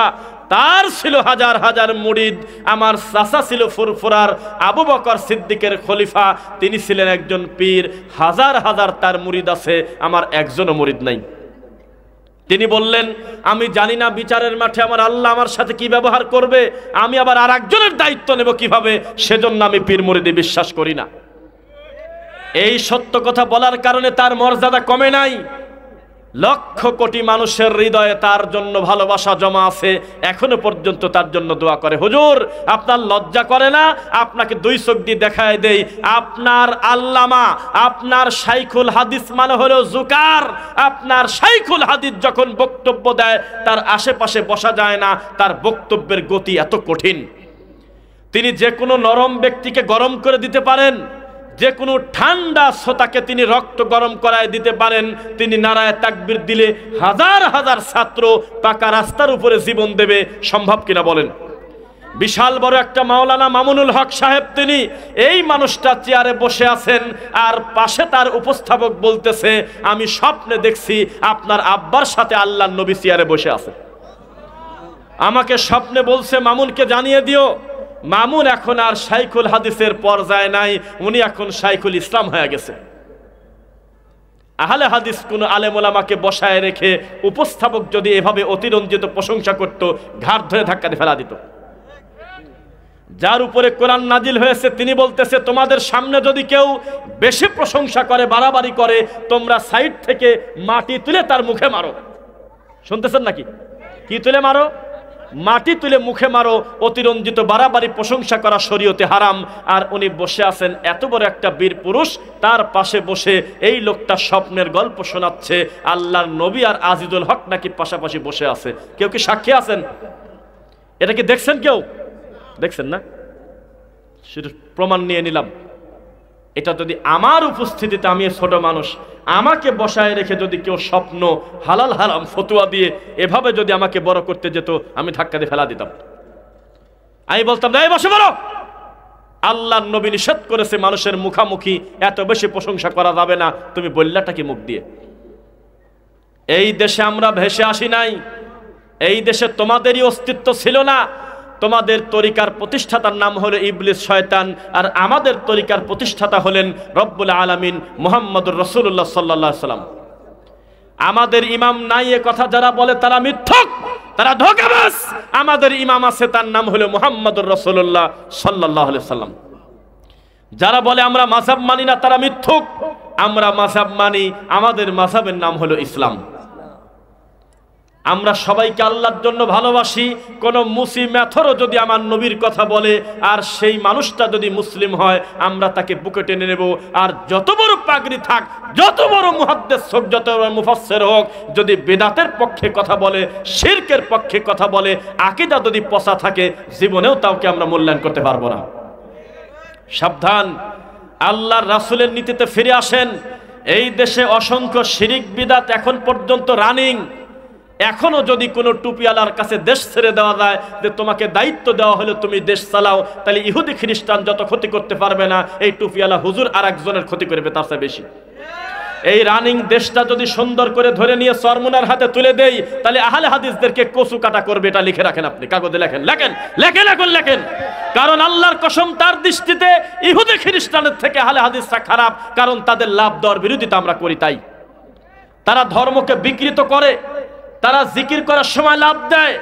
তার ছিল হাজার হাজার মুরিদ। আমার চাচা ছিল ফুরফুরার আবু বকর সিদ্দিকের খলিফা, তিনি ছিলেন একজন পীর, হাজার হাজার তার মুরিদ আছে, আমার একজনও মুরিদ নাই। তিনি বললেন, আমি জানি না বিচারের মাঠে আমার আল্লাহ আমার সাথে কি ব্যবহার করবে, আমি আবার আর একজনের দায়িত্ব নেব কিভাবে, সেজন্য আমি পীর মুরিদে বিশ্বাস করি না। এই সত্য কথা বলার কারণে তার মর্যাদা কমে নাই। লক্ষ কোটি মানুষের হৃদয়ে তার জন্য ভালোবাসা জমা আছে, এখনো পর্যন্ত তার জন্য দোয়া করে। হুজুর, আপনার লজ্জা করে না? আপনাকে দুই চোখ দিয়ে দেখায় দেই, আপনার আল্লামা, আপনার শাইখুল হাদিস মানে হলো জুকার। আপনার শাইখুল হাদিস যখন বক্তব্য দেয়, তার আশেপাশে বসা যায় না, তার বক্তব্যের গতি এত কঠিন। তিনি যে কোনো নরম ব্যক্তিকে গরম করে দিতে পারেন, যে কোনো ঠান্ডা শ্রোতাকে তিনি রক্ত গরম করায় দিতে পারেন। তিনি নারায়ে তাকবীর দিলে হাজার হাজার ছাত্র পাকা রাস্তার উপরে জীবন দেবে, সম্ভব কিনা বলেন? বিশাল বড় একটা মাওলানা মামুনুল হক সাহেব, তিনি এই মানুষটা চেয়ারে বসে আছেন, আর পাশে তার উপস্থাপক বলতেছে, আমি স্বপ্নে দেখছি আপনার আব্বার সাথে আল্লাহর নবী চেয়ারে বসে আছে। আমাকে স্বপ্নে বলছে, মামুনকে জানিয়ে দিও, মামুন এখন আর শাইখুল হাদিসের পর্যায়ে নাই, উনি এখন শাইখুল ইসলাম হয়ে গেছে। আহলে হাদিস কোন আলেম ওলামাকে বসায় রেখে উপস্থাপক যদি এভাবে অতিরঞ্জিত প্রশংসা করত, ঘাড় ধরে ধাক্কা দিয়ে ফেলা দিত। যার উপরে কোরআন নাজিল হয়েছে তিনি বলতেছে, তোমাদের সামনে যদি কেউ বেশি প্রশংসা করে, বাড়াবাড়ি করে, তোমরা সাইড থেকে মাটি তুলে তার মুখে মারো। শুনতেছেন নাকি? কি তুলে মারো? মাটি তুলে মুখে মারো। অতিরঞ্জিত বাড়াবাড়ি প্রশংসা করা শরীয়তে হারাম। আর উনি বসে আছেন এত বড় একটা বীর পুরুষ, তার পাশে বসে এই লোকটা স্বপ্নের গল্প শোনাচ্ছে। আল্লাহর নবী আর আজিজুল হক নাকি পাশাপাশি বসে আছে। কেউ কি সাক্ষী আছেন? এটা কি দেখছেন? কেউ দেখছেন না? শুধু প্রমাণ নিয়ে নিলাম। এটা যদি আমার উপস্থিতিতে, আমি ছোট মানুষ, আমাকে বসায় রেখে যদি কেউ স্বপ্ন হালাল হারাম ফতুয়া দিয়ে এভাবে যদি আমাকে বড় করতে যেত, আমি ধাক্কা দিয়ে ফেলা দিতাম। আমি বলতাম না, এই বসে বলো, আল্লাহর নবী নিষেধ করেছে মানুষের মুখামুখি এত বেশি প্রশংসা করা যাবে না। তুমি বললাটা কি মুখ দিয়ে? এই দেশে আমরা ভেসে আসি নাই। এই দেশে তোমাদেরই অস্তিত্ব ছিল না। তোমাদের তরিকার প্রতিষ্ঠাতার নাম হলো ইবলিস, শয়তান। আর আমাদের তরিকার প্রতিষ্ঠাতা হলেন রব্বুল আলামিন মুহাম্মদুর রাসূলুল্লাহ সাল্লাল্লাহু আলাইহি ওয়াসাল্লাম। আমাদের ইমাম নাই এ কথা যারা বলে তারা মিথ্যক, তারা ধোঁকাবাজ। আমাদের ইমাম আছে, তার নাম হলো মুহাম্মদুর রাসূলুল্লাহ সাল্লাল্লাহু আলাইহি ওয়াসাল্লাম। যারা বলে আমরা মাযহাব মানি না তারা মিথ্যক। আমরা মাযহাব মানি, আমাদের মাযহাবের নাম হলো ইসলাম। আমরা সবাইকে আল্লাহর জন্য ভালোবাসি। কোন মুসি মেথরও যদি আমার নবীর কথা বলে আর সেই মানুষটা যদি মুসলিম হয়, আমরা তাকে বুকে টেনে নেব। আর যত বড় পাগড়ি থাক, যত বড় মুহাদ্দিস হোক, যত বড় মুফাসসির হোক, যদি বিদআতের পক্ষে কথা বলে, শিরকের পক্ষে কথা বলে, আকীদা যদি পচা থাকে, জীবনেও তাকে আমরা মূল্যায়ন করতে পারবো না। সাবধান, আল্লাহর রাসূলের নীতিতে ফিরে আসেন। এই দেশে অসংখ্য শিরিক বিদআত এখন পর্যন্ত রানিং। এখনো যদি কোনো টুপিওয়ালার কাছে দেশ ছেড়ে দেওয়া যায়, যে তোমাকে দায়িত্ব দেওয়া হলো তুমি দেশ চালাও, তাহলে ইহুদি খ্রিস্টান যত ক্ষতি করতে পারবে না, এই টুপিওয়ালা হুজুর আর একজনের ক্ষতি করবে তার চেয়ে বেশি। এই রানিং দেশটা যদি সুন্দর করে ধরে নিয়ে চরমুনার হাতে তুলে দেই, তাহলে আহলে হাদিসদেরকে কচু কাটা করবে। এটা লিখে রাখেন, আপনি কাগজে লেখেন, লেখেন, লেখেন, এখন লেখেন। কারণ আল্লাহর কসম, তার দৃষ্টিতে ইহুদি খ্রিস্টানের থেকে আহলে হাদিসরা খারাপ। কারণ তাদের লাভ দেওয়ার বিরোধিতা আমরা করি, তাই তারা ধর্মকে বিকৃত করে। তারা জিকির করার সময় লাভ দেয়,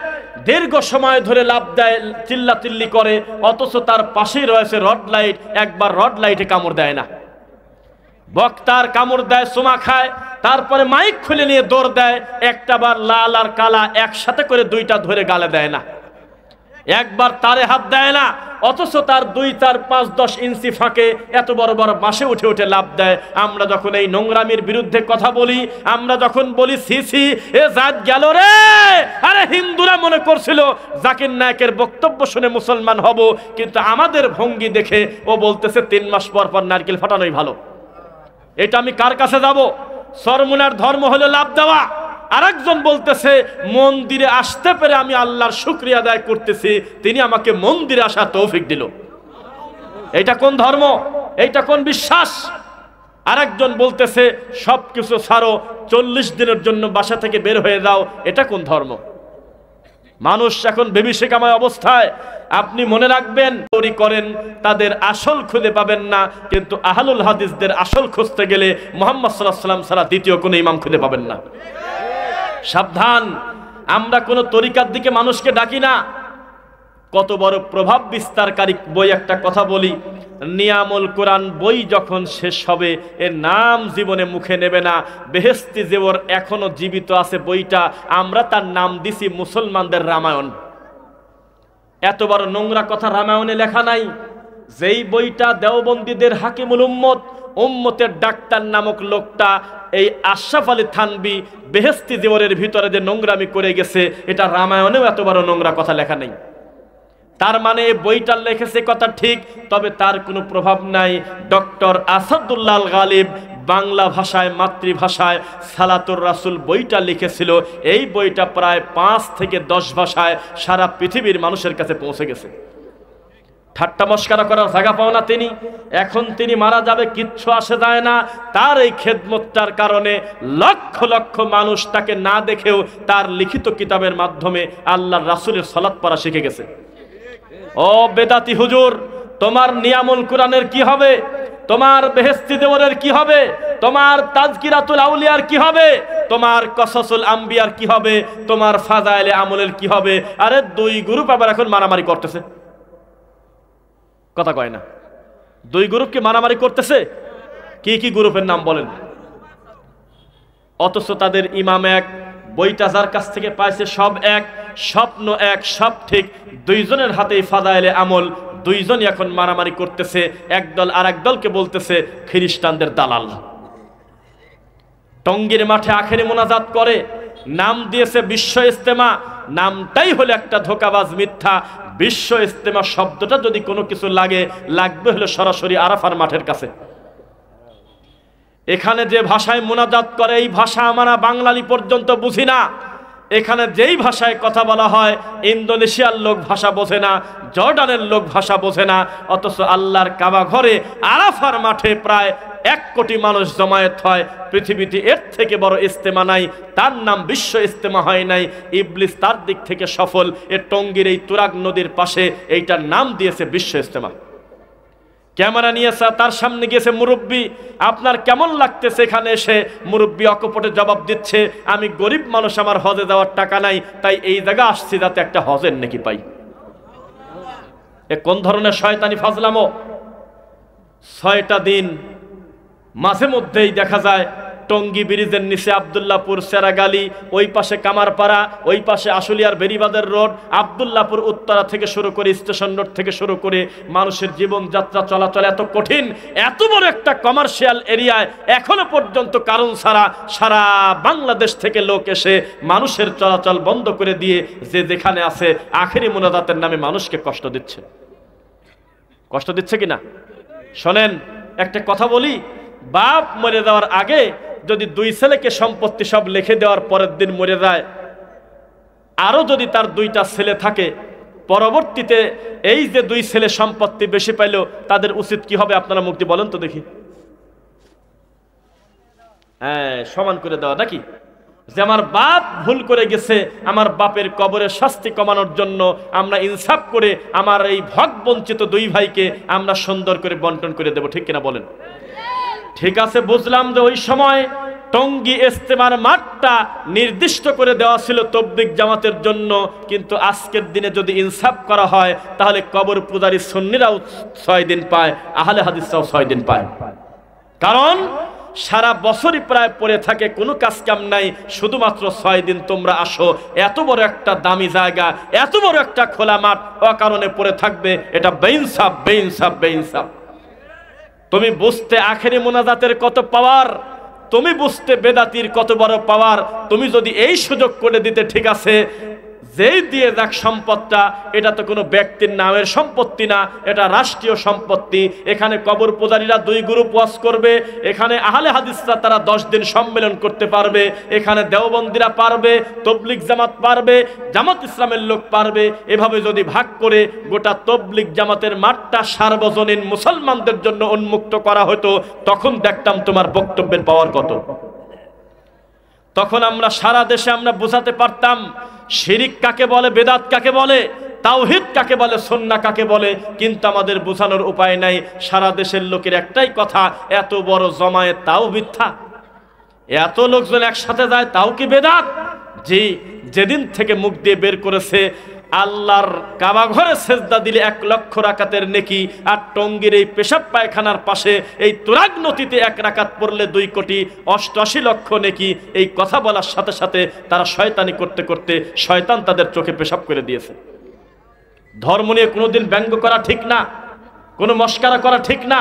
দীর্ঘ সময় ধরে লাভ দেয়, চিল্লাচিল্লি করে, অথচ তার পাশেই রয়েছে রড লাইট। একবার রড লাইটে কামড় দেয় না, বক্তার কামড় দেয়, চুমা খায়, তারপরে মাইক খুলে নিয়ে দৌড় দেয়। একটা বার লাল আর কালা একসাথে করে দুইটা ধরে গালে দেয় না, একবার তারে হাত দেয় না, অথচ তার 2, 4, 5, 10 ইঞ্চি ফাঁকে এত বড় বড় বাঁশে উঠে উঠে লাভ দেয়। আমরা যখন এই নোংরামির বিরুদ্ধে কথা বলি, আমরা যখন বলি সিসি এ জাত গেল রে, আরে হিন্দুরা মনে করছিল জাকির নায়েকের বক্তব্য শুনে মুসলমান হব, কিন্তু আমাদের ভঙ্গি দেখে ও বলতেছে 3 মাস পর পর নারকেল ফাটানোই ভালো। এটা আমি কার কাছে যাব? চরমুনার ধর্ম হলো লাভ দেওয়া। আরেকজন বলতেছে মন্দিরে আসতে পেরে আমি আল্লাহর শুকরিয়া আদায় করতেছি, তিনি আমাকে মন্দিরে আসার তৌফিক দিল। এটা কোন ধর্ম? এইটা কোন বিশ্বাস? আরেকজন বলতেছে সবকিছু ছাড়ো, 40 দিনের জন্য বাসা থেকে বের হয়ে যাও। এটা কোন ধর্ম? মানুষ এখন বিভীষিকাময় অবস্থায়। আপনি মনে রাখবেন, তৈরি করেন তাদের আসল খুঁজে পাবেন না, কিন্তু আহলুল হাদিসদের আসল খুঁজতে গেলে মুহাম্মদ সাল্লাল্লাহু আলাইহি ওয়াসাল্লাম ছাড়া দ্বিতীয় কোনো ইমাম খুঁজে পাবেন না। সাবধান, আমরা কোনো তরিকার দিকে মানুষকে ডাকি না। কত বড় প্রভাব বিস্তারকারী বই একটা কথা বলি, নিয়ামুল কোরআন বই যখন শেষ হবে, এর নাম জীবনে মুখে নেবে না। বেহেশতি জেবর এখনো জীবিত আছে বইটা, আমরা তার নাম দিছি মুসলমানদের রামায়ণ। এত বড় নোংরা কথা রামায়ণে লেখা নাই। যেই বইটা দেওবন্দীদের হাকিমুল উম্মতের ডাক্তার নামক লোকটা, এই আশরাফ আলী থানভী বেহেশতি জেবরের ভিতরে যে নোংরামি করে গেছে, এটা রামায়ণেও এত বড় নোংরা কথা লেখা নেই। তার মানে এই বইটা লিখেছে কথা ঠিক, তবে তার কোনো প্রভাব নাই। ডক্টর আসাদুল্লাহ আল গালিব বাংলা ভাষায়, মাতৃভাষায় সালাতুর রাসূল বইটা লিখেছিল। এই বইটা প্রায় 5 থেকে 10 ভাষায় সারা পৃথিবীর মানুষের কাছে পৌঁছে গেছে। ঠাট্টা মস্করা করার জায়গা পাও না তিনি। এখন তিনি মারা যাবে, কিচ্ছু আসে যায় না। তার এই খেদমতটার কারণে লক্ষ লক্ষ মানুষ তাকে না দেখেও তার লিখিত কিতাবের মাধ্যমে আল্লাহর রাসূলের সালাত পড়া শিখে গেছে। ও বেদাতি হুজুর, তোমার নিয়ামুল কোরআনের কি হবে? তোমার বেহেশতি দেওয়ারের কি হবে? তোমার তাজকিরাতুল আউলিয়ার কি হবে? তোমার কসাসুল আম্বিয়ার কি হবে? তোমার ফাজাইলে আমলের কি হবে? আরে 2 গ্রুপ আবার এখন মারামারি করতেছে। কথা কয় না। দুই গ্রুপ কি মারামারি করতেছে? কি কি গ্রুপের নাম বলেন? অথচ তাদের ইমাম এক, বইটা যার কাছ থেকে পাইছে সব এক, স্বপ্ন এক, সব ঠিক। দুইজনের হাতেই ফাদাইলে আমল, দুইজনই এখন মারামারি করতেছে। একদল আর এক দলকে বলতেছে খ্রিস্টানদের দালাল। টঙ্গীর মাঠে আখেরি মোনাজাত করে, নাম দিয়েছে বিশ্ব ইজতেমা। নামটাই হলো একটা ধোঁকাবাজ, মিথ্যা। বিশ্ব ইজতেমা শব্দটা যদি কোনো কিছু লাগে, লাগবে হলো সরাসরি আরাফার মাঠের কাছে। এখানে যে ভাষায় মোনাজাত করে, এই ভাষা আমরা বাঙালি পর্যন্ত বুঝি না। এখানে যেই ভাষায় কথা বলা হয়, ইন্দোনেশিয়ার লোক ভাষা বোঝে না, জর্ডানের লোক ভাষা বোঝে না। অথচ আল্লাহর কাবা ঘরে আরাফার মাঠে প্রায় 1 কোটি মানুষ জমায়েত হয়। পৃথিবীতে এর থেকে বড় ইজতেমা নাই, তার নাম বিশ্ব ইজতেমা হয় নাই। ইবলিস তার দিক থেকে সফল। এ টঙ্গীর এই তুরাগ নদীর পাশে এইটার নাম দিয়েছে বিশ্ব ইজতেমা। ক্যামেরা নিয়েছে, তার সামনে গিয়েছে মুরব্বী, আপনার কেমন লাগতেছে এখানে এসে? মুরব্বী অকপটে জবাব দিচ্ছে, আমি গরিব মানুষ, আমার হজে যাওয়ার টাকা নাই, তাই এই জায়গা আসছি যাতে একটা হজের নেকি পাই। এ কোন ধরনের শয়তানি ফাজলামো? 6টা দিন মাঝে মধ্যেই দেখা যায় টঙ্গী ব্রিজের নিচে আব্দুল্লাহপুর সেরাগালি, ওই পাশে কামারপাড়া, ওই পাশে আশুলিয়ার বেরিবাদের রোড, আব্দুল্লাহপুর উত্তরা থেকে শুরু করে স্টেশন রোড থেকে শুরু করে মানুষের জীবনযাত্রা চলাচল এত কঠিন। এত বড় একটা কমার্শিয়াল এরিয়ায় এখনো পর্যন্ত কারণ ছাড়া সারা বাংলাদেশ থেকে লোক এসে মানুষের চলাচল বন্ধ করে দিয়ে যে যেখানে আছে আখেরি মোনাজাতের নামে মানুষকে কষ্ট দিচ্ছে। কষ্ট দিচ্ছে কিনা শোনেন, একটা কথা বলি, বাপ মরে যাওয়ার আগে যদি 2 ছেলেকে সম্পত্তি সব লিখে দেওয়ার পরের দিন মরে যায়, আরো যদি তার 2টা ছেলে থাকে, পরবর্তীতে এই যে 2 ছেলে সম্পত্তি বেশি পাইল, তাদের উচিত কি হবে আপনারা মুক্তি বলেন তো দেখি? হ্যাঁ, সমান করে দেওয়া নাকি? যে আমার বাপ ভুল করে গেছে, আমার বাপের কবরের শাস্তি কমানোর জন্য আমরা ইনসাফ করে আমার এই ভগ বঞ্চিত 2 ভাইকে আমরা সুন্দর করে বন্টন করে দেব, ঠিক কিনা বলেন? ঠিক আছে, বুঝলাম যে ওই সময় টঙ্গী ইজতেমার মাঠটা নির্দিষ্ট করে দেওয়া ছিল তবলিগ জামাতের জন্য, কিন্তু আজকের দিনে যদি ইনসাফ করা হয় তাহলে কবর পূজারী সুন্নিরাও 6 দিন পায়, আহলে হাদিসরাও 6 দিন পায়। কারণ সারা বছরই প্রায় পড়ে থাকে, কোনো কাজ কাম নাই, শুধুমাত্র 6 দিন তোমরা আসো। এত বড় একটা দামি জায়গা, এত বড় একটা খোলা মাঠ অকারণে পড়ে থাকবে, এটা বেইনসাফ, বেইনসাফ, বেইনসাফ। তুমি বুঝতে আখেরি মোনাজাতের কত পাওয়ার, তুমি বুঝতে বেদাতির কত বড় পাওয়ার। তুমি যদি এই সুযোগ করে দিতে, ঠিক আছে, যেই দিয়ে যাক সম্পদটা, এটা তো কোনো ব্যক্তির নামের সম্পত্তি না, এটা রাষ্ট্রীয় সম্পত্তি। এখানে কবর পূজারীরা 2 গ্রুপ ওয়াজ করবে, এখানে আহলে হাদিসরা তারা 10 দিন সম্মেলন করতে পারবে, এখানে দেওবন্দিরা পারবে, তবলিগ জামাত পারবে, জামাত ইসলামের লোক পারবে। এভাবে যদি ভাগ করে গোটা তবলিগ জামাতের মাঠটা সার্বজনীন মুসলমানদের জন্য উন্মুক্ত করা হতো, তখন দেখতাম তোমার বক্তব্যের পাওয়ার কত। তখন আমরা সারা দেশে আমরা বোঝাতে পারতাম শিরিক কাকে বলে, বেদাত কাকে বলে, তাওহীদ কাকে বলে, সুন্নাহ কাকে বলে। কিন্তু আমাদের বোঝানোর উপায় নাই। সারা দেশের লোকের একটাই কথা, এত বড় জমায়েত তাও মিথ্যা, এত লোকজন একসাথে যায় তাও কি বেদাত? জি, যেদিন থেকে মুখ দিয়ে বের করেছে আল্লাহর কাবা ঘরে সেজদা দিলে 1 লক্ষ রাকাতের নেকি, আর টঙ্গীর এই পেশাব পায়খানার পাশে এই তুরাগ নদীতে 1 রাকাত পড়লে 2 কোটি 88 লক্ষ নেকি। এই কথা বলার সাথে সাথে তারা শয়তানি করতে করতে শয়তান তাদের চোখে পেশাব করে দিয়েছে। ধর্ম নিয়ে কোনোদিন ব্যঙ্গ করা ঠিক না, কোনো মস্কারা করা ঠিক না।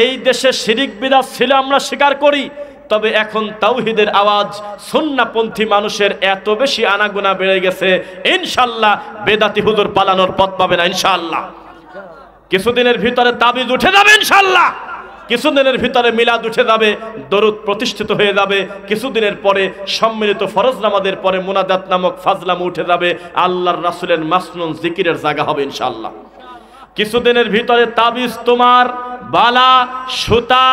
এই দেশে শিরিক বিদআত ছিল, আমরা স্বীকার করি, তবে এখন তাওহীদের আওয়াজ সুন্নাহপন্থী মানুষের এত বেশি আনাগোনা বেড়ে গেছে, ইনশাআল্লাহ বেদাতি হুজুর পালানোর পথ পাবে না ইনশাআল্লাহ। কিছুদিনের ভিতরে তাবিজ উঠে যাবে ইনশাআল্লাহ, কিছুদিনের ভিতরে মিলাদ উঠে যাবে, দরুদ প্রতিষ্ঠিত হয়ে যাবে, কিছুদিনের পরে সম্মিলিত ফরজ নামাজের পরে মুনাজাত নামক ফাজলাম উঠে যাবে, আল্লাহর রাসূলের মাসনুন জিকিরের জায়গা হবে ইনশাআল্লাহ। কিছুদিনের ভিতরে তাবিজ, তোমার বালা, সুতা,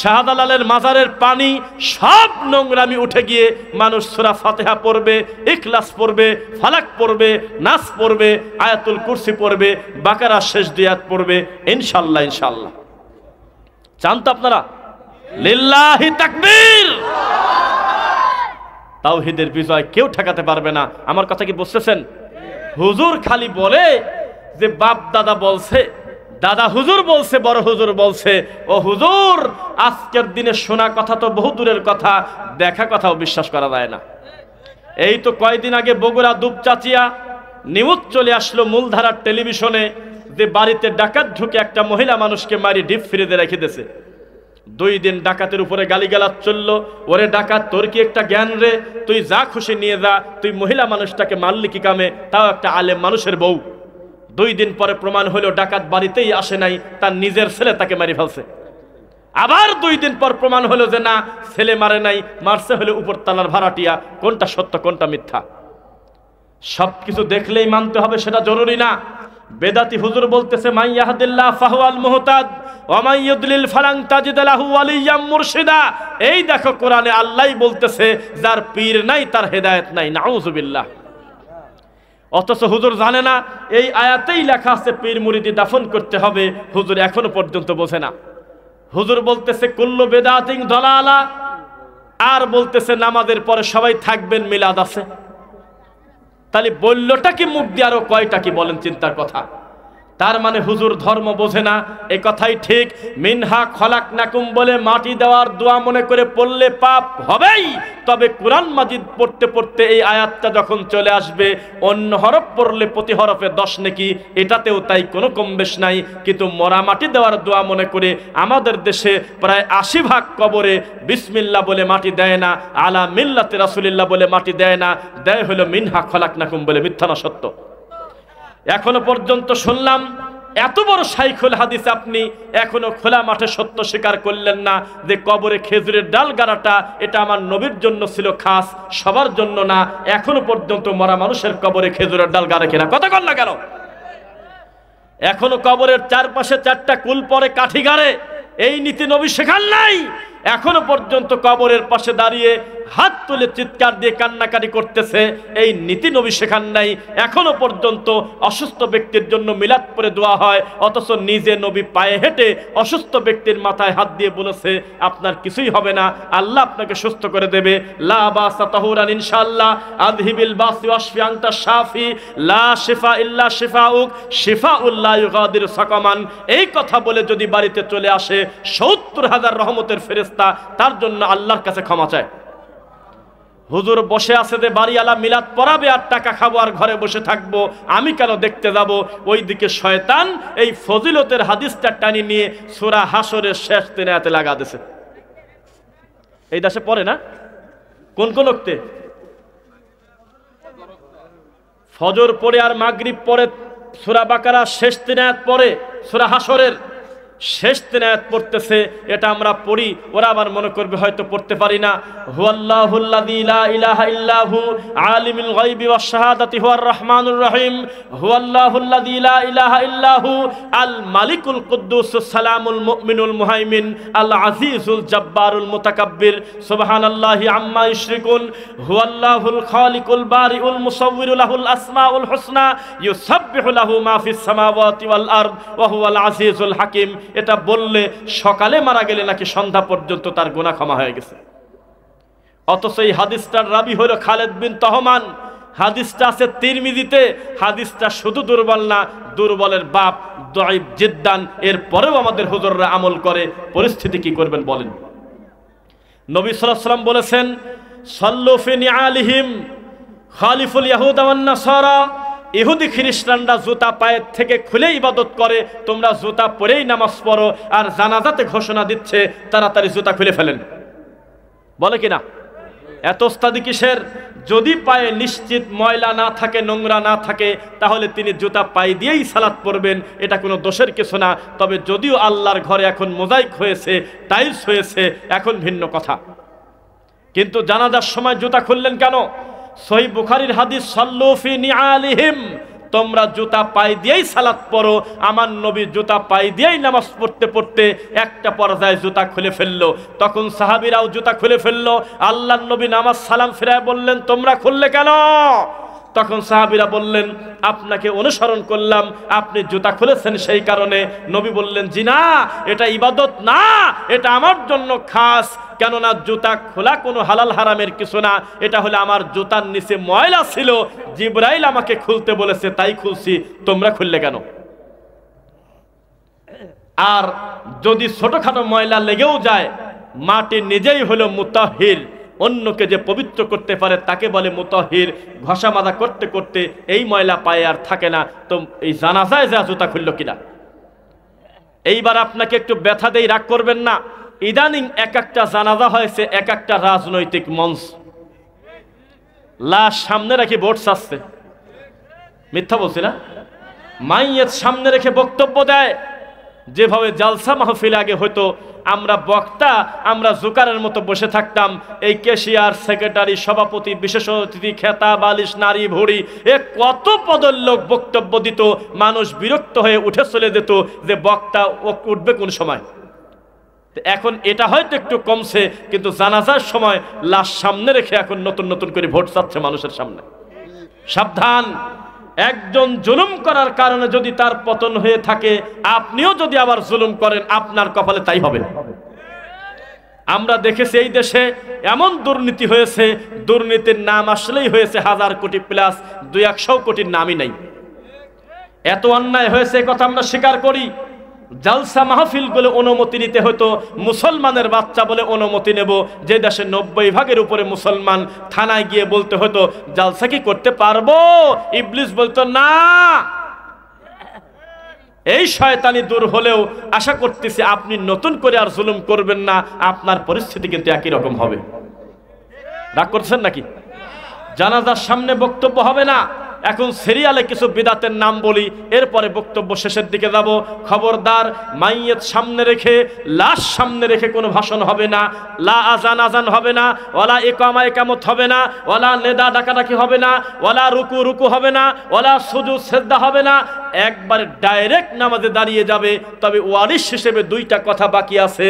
শাহজালালের মাজারের পানি, সব নোংরামি উঠে গিয়ে মানুষ সূরা ফাতিহা পড়বে, ইখলাস পড়বে, ফালাক পড়বে, নাস পড়বে, আয়াতুল কুরসি পড়বে, বাকারা শেষ 2 আয়াত পড়বে ইনশাআল্লাহ। ইনশাআল্লাহ চান তো আপনারা? লিল্লাহি তাকবীর। তাওহীদের বিজয় কেউ ঠেকাতে পারবে না। আমার কথা কি বুঝতেছেন? হুজুর খালি বলে যে বাপ দাদা বলছে, দাদা হুজুর বলছে, বড় হুজুর বলছে, ও হুজুর আজকের দিনে শোনা কথা তো বহু দূরের কথা, দেখা কথাও বিশ্বাস করা যায় না। এই তো কয়েকদিন আগে বগুড়া দুপচাচিয়া নিউজ চলে আসলো মূলধারার টেলিভিশনে, যে বাড়িতে ডাকাত ঢুকে একটা মহিলা মানুষকে মারি ডিপ ফ্রিজে রেখে দিয়েছে। 2 দিন ডাকাতের উপরে গালিগালাজ চললো, ওরে ডাকাত তোর কি একটা জ্ঞান রে, তুই যা খুশি নিয়ে যা, তুই মহিলা মানুষটাকে মারলি কি কামে, তাও একটা আলেম মানুষের বউ। 2 দিন পরে প্রমাণ হলো ডাকাত বাড়িতেই আসে নাই, তার নিজের ছেলে তাকে মারি ফেলছে। আবার 2 দিন পর প্রমাণ হলো যে না, ছেলে মারে নাই, মারছে হলো উপরতলার ভাড়াটিয়া। কোনটা সত্য কোনটা মিথ্যা সবকিছু দেখলেই মানতে হবে সেটা জরুরি না। বেদাতি হুজুর বলতেছে মান ইয়াহদিল্লাহ ফাহুয়াল মুহতাদ ওয়া মান ইউদলিল ফালান তাজিদ লাহু ওয়ালিয়্যাম মুরশিদা। এই দেখো কোরআনে আল্লাহই বলতেছে যার পীর নাই তার হেদায়েত নাই, নাউযুবিল্লাহ। অথচ হুজুর জানে না এই আয়াতেই লেখা আছে পীর মুরিদি দাফন করতে হবে, হুজুর এখনো পর্যন্ত বোঝে না। হুজুর বলতেছে কুল্লু বিদআতিন দালালা, আর বলতেছে নামাজের পরে সবাই থাকবেন, মিলাদ আছে। তাহলে বললোটা কি মুখ দিয়ে আরো কয়টা কি বলেন, চিন্তার কথা। তার মানে হুজুর ধর্ম বোঝে না, এই কথাই ঠিক। মিনহা খলাকনাকুম বলে মাটি দেওয়ার দোয়া মনে করে পড়লে পাপ হবেই, তবে কোরআন মাজিদ পড়তে পড়তে এই আয়াতটা যখন চলে আসবে, অন্য হরফ পড়লে প্রতি হরফে 10 নেকি, এটাতেও তাই কোনো কম বেশ নাই। কিন্তু মরা মাটি দেওয়ার দোয়া মনে করে আমাদের দেশে প্রায় 80 ভাগ কবরে বিসমিল্লাহ বলে মাটি দেয় না, আলা মিল্লাতে রাসূলিল্লাহ বলে মাটি দেয় না, দেয় হলো মিনহা খলাকনাকুম বলে। মিথ্যা না সত্য? এখনো পর্যন্ত শুনলাম এত বড় শাইখুল হাদিস, আপনি এখনো খোলা মাঠে সত্য স্বীকার করলেন না যে কবরে খেজুরের ডাল গাড়াটা এটা আমার নবীর জন্য ছিল খাস, সবার জন্য না। এখনো পর্যন্ত মরা মানুষের কবরে খেজুরের ডাল গাড়ে কিনা কথা কন না কেন? এখনো কবরের চারপাশে 4টা কুল পরে কাঠি গাড়ে, এই নীতি নবী শেখান নাই। এখনো পর্যন্ত কবরের পাশে দাঁড়িয়ে হাত তুলে চিৎকার দিয়ে কান্নাকাটি করতেছে, এই নীতি নবী শেখান নাই। এখনো পর্যন্ত অসুস্থ ব্যক্তির জন্য মিলাদ পড়ে দোয়া হয়, অথচ নিজে নবী পায়ে হেঁটে অসুস্থ ব্যক্তির মাথায় হাত দিয়ে বলেছে আপনার কিছুই হবে না, আল্লাহ আপনাকে সুস্থ করে দেবে। লা বাসা তাহুরান ইনশাআল্লাহ, আযহিবিল বাসি ওয়াশফি আনতা শাফি, লা শিফা ইল্লা শিফাউক, শিফাউল লা ইউগাদিরু সাকামান। এই কথা বলে যদি বাড়িতে চলে আসে 70,000 রহমতের ফেরেশতা, তার জন্য আল্লাহর কাছে ক্ষমা চায়। হুজুর বসে আছে যে বাড়িওয়ালা মিলাদ পড়াবে আর টাকা খাবো আর ঘরে বসে থাকবো, আমি কেন দেখতে যাব? ওইদিকে শয়তান এই ফজিলতের হাদিসটা টানি নিয়ে সূরা হাসরের শেষ 3 আয়াতে লাগা দিয়েছে। এই দাসে পড়ে না কোন কোন ওক্তে? ফজর পড়ে আর মাগরিব পড়ে সূরা বাকারা শেষ 3 আয়াত পড়ে, সূরা হাসরের শেষ 3 আয়াত পড়তেছে। এটা আমরা পড়ি, ওরা আবার মনে করবে হয়তো পড়তে পারি না। হুয়াল্লাহুল্লাযী লা ইলাহা ইল্লাহু আলিমুল গায়বি ওয়াশ শাহাদাতি হুয়ার রহমানুর রহিম, হুয়াল্লাহুল্লাযী লা ইলাহা ইল্লাহু আল মালিকুল কুদ্দুসুস সালামুল মুমিনুল মুহাইমিন আল আজিজুল জাব্বারুল মুতাকাব্বির, সুবহানাল্লাহি আম্মা ইউশরিকুন, হুয়াল্লাহুল খালিকুল বারিউল মুসাউবিরু লাহুল আসমাউল হুসনা, ইউসাব্বিহু লাহু মা ফিস সামাওয়াতি ওয়াল আরদ ওয়া হুয়াল আজিজুল হাকিম। এটা বললে সকালে মারা গেলে নাকি সন্ধ্যা পর্যন্ত তার গুনাহ ক্ষমা হয়ে গেছে। অথচ এই হাদিসটার রাবি হলো খালেদ বিন তহমান, হাদিসটা আছে তিরমিজিতে। হাদিসটা শুধু দুর্বল না, দুর্বলের বাপ দাঈফ জিদ্দান। এরপরেও আমাদের হুজুররা আমল করে, পরিস্থিতি কি করবেন বলেন? নবী সাল্লাল্লাহু আলাইহি ওয়াসাল্লাম বলেছেন সাল্লু ফি নিআলিহিম খালিফুল ইয়াহুদা ওয়ান নাসারা, ইহুদি খ্রিস্টানরা জুতা পায়ের থেকে খুলে ইবাদত করে, তোমরা জুতা পরেই নামাজ পড়ো। আর জানাজাতে ঘোষণা দিচ্ছে তাড়াতাড়ি জুতা খুলে ফেলেন, বলে কিনা? এত ওস্তাদি কিসের? যদি পায়ে নিশ্চিত ময়লা না থাকে, নোংরা না থাকে, তাহলে তিনি জুতা পায়ে দিয়েই সালাত পড়বেন, এটা কোনো দোষের কিছু না। তবে যদিও আল্লাহর ঘরে এখন মোজাইক হয়েছে, টাইলস হয়েছে, এখন ভিন্ন কথা। কিন্তু জানাজার সময় জুতা খুললেন কেন? সহিহ বুখারীর হাদিস সাল্লু ফি নিআলিহিম, তোমরা জুতা পায়ে দিয়েই সালাত পড়ো। আমার নবী জুতা পায়ে দিয়েই নামাজ পড়তে পড়তে একটা পর্যায়ে জুতা খুলে ফেললো। তখন সাহাবীরাও জুতা খুলে ফেললো। আল্লাহর নবী নামাজ সালাম ফিরায় বললেন তোমরা খুললে কেন? তখন সাহাবীরা বললেন আপনাকে অনুসরণ করলাম, আপনি জুতা খুলেছেন সেই কারণে। নবী বললেন জি না, এটা ইবাদত না, এটা আমার জন্য খাস। কেননা জুতা খোলা কোনো হালাল হারামের কিছু না, এটা হলে আমার জুতার নিচে ময়লা ছিল, জিবরাইল আমাকে খুলতে বলেছে তাই খুলছি, তোমরা খুললে কেন? আর যদি ছোটখাটো ময়লা লেগেও যায়, মাটি নিজেই হলো মুতাহির, অন্যকে যে পবিত্র করতে পারে তাকে বলে মুতাহির। ঘষা মাজা করতে করতে এই ময়লা পায়ে আর থাকে না। তো এই জানাজায় যা জুতা খুলল কিনা। এইবার আপনাকে একটু ব্যথা দেই, রাগ করবেন না। ইদানিং এক একটা জানাজা হয়েছে এক একটা রাজনৈতিক মঞ্চ। লাশ সামনে রেখে ভোট চাচ্ছে, মিথ্যা বলছি না? মাইয়ের সামনে রেখে বক্তব্য দেয়। যেভাবে জালসা মাহফিল আগে হয়তো আমরা বক্তা, আমরা জোকারের মতো বসে থাকতাম, এই ক্যাশিয়ার, সেক্রেটারি, সভাপতি, বিশেষ অতিথি, খেতা, বালিশ, নারী, ভুড়ি, এ কত পদের লোক বক্তব্য দিত। মানুষ বিরক্ত হয়ে উঠে চলে যেত যে বক্তা উঠবে কোন সময়। এখন এটা হয়তো একটু কমছে, কিন্তু জানাজার সময় লাশ সামনে রেখে এখন নতুন নতুন করে ভোট চাচ্ছে মানুষের সামনে। সাবধান, একজন জুলুম করার কারণে যদি তার পতন হয়ে থাকে, আপনিও যদি আবার জুলুম করেন, আপনার কপালে তাই হবে। আমরা দেখেছি এই দেশে এমন দুর্নীতি হয়েছে, দুর্নীতির নাম আসলেই হয়েছে 1000 কোটি প্লাস, 200 কোটির নামই নাই। এত অন্যায় হয়েছে, কথা আমরা স্বীকার করি। জালসা মাহফিল গুলো অনুমতি নিতে হতো মুসলমানের বাচ্চা বলে অনুমতি নেব, যে দেশে 90% উপরে মুসলমান। থানায় গিয়ে বলতে হতো জালসা কি করতে পারবো, ইবলিস বলতো না। এই শয়তানি দূর হলেও আশা করতেছি আপনি নতুন করে আর জুলুম করবেন না, আপনার পরিস্থিতি কিন্তু একই রকম হবে। রাগ করছেন নাকি? জানাজার সামনে বক্তব্য হবে না। এখন সিরিয়ালে কিছু বিদাতের নাম বলি, এরপরে বক্তব্য শেষের দিকে যাব। খবরদার, মাইয়েত সামনে রেখে, লাশ সামনে রেখে কোনো ভাষণ হবে না। লা আজান আজান হবে না, ওয়ালা ইকামা ইকামত হবে না, ওয়ালা নেদা ডাকাডাকি হবে না, ওয়ালা রুকু রুকু হবে না, ওয়ালা সুজুদ সিজদা হবে না। একবারে ডাইরেক্ট নামাজে দাঁড়িয়ে যাবে। তবে ওয়ারিশ হিসেবে 2টা কথা বাকি আছে।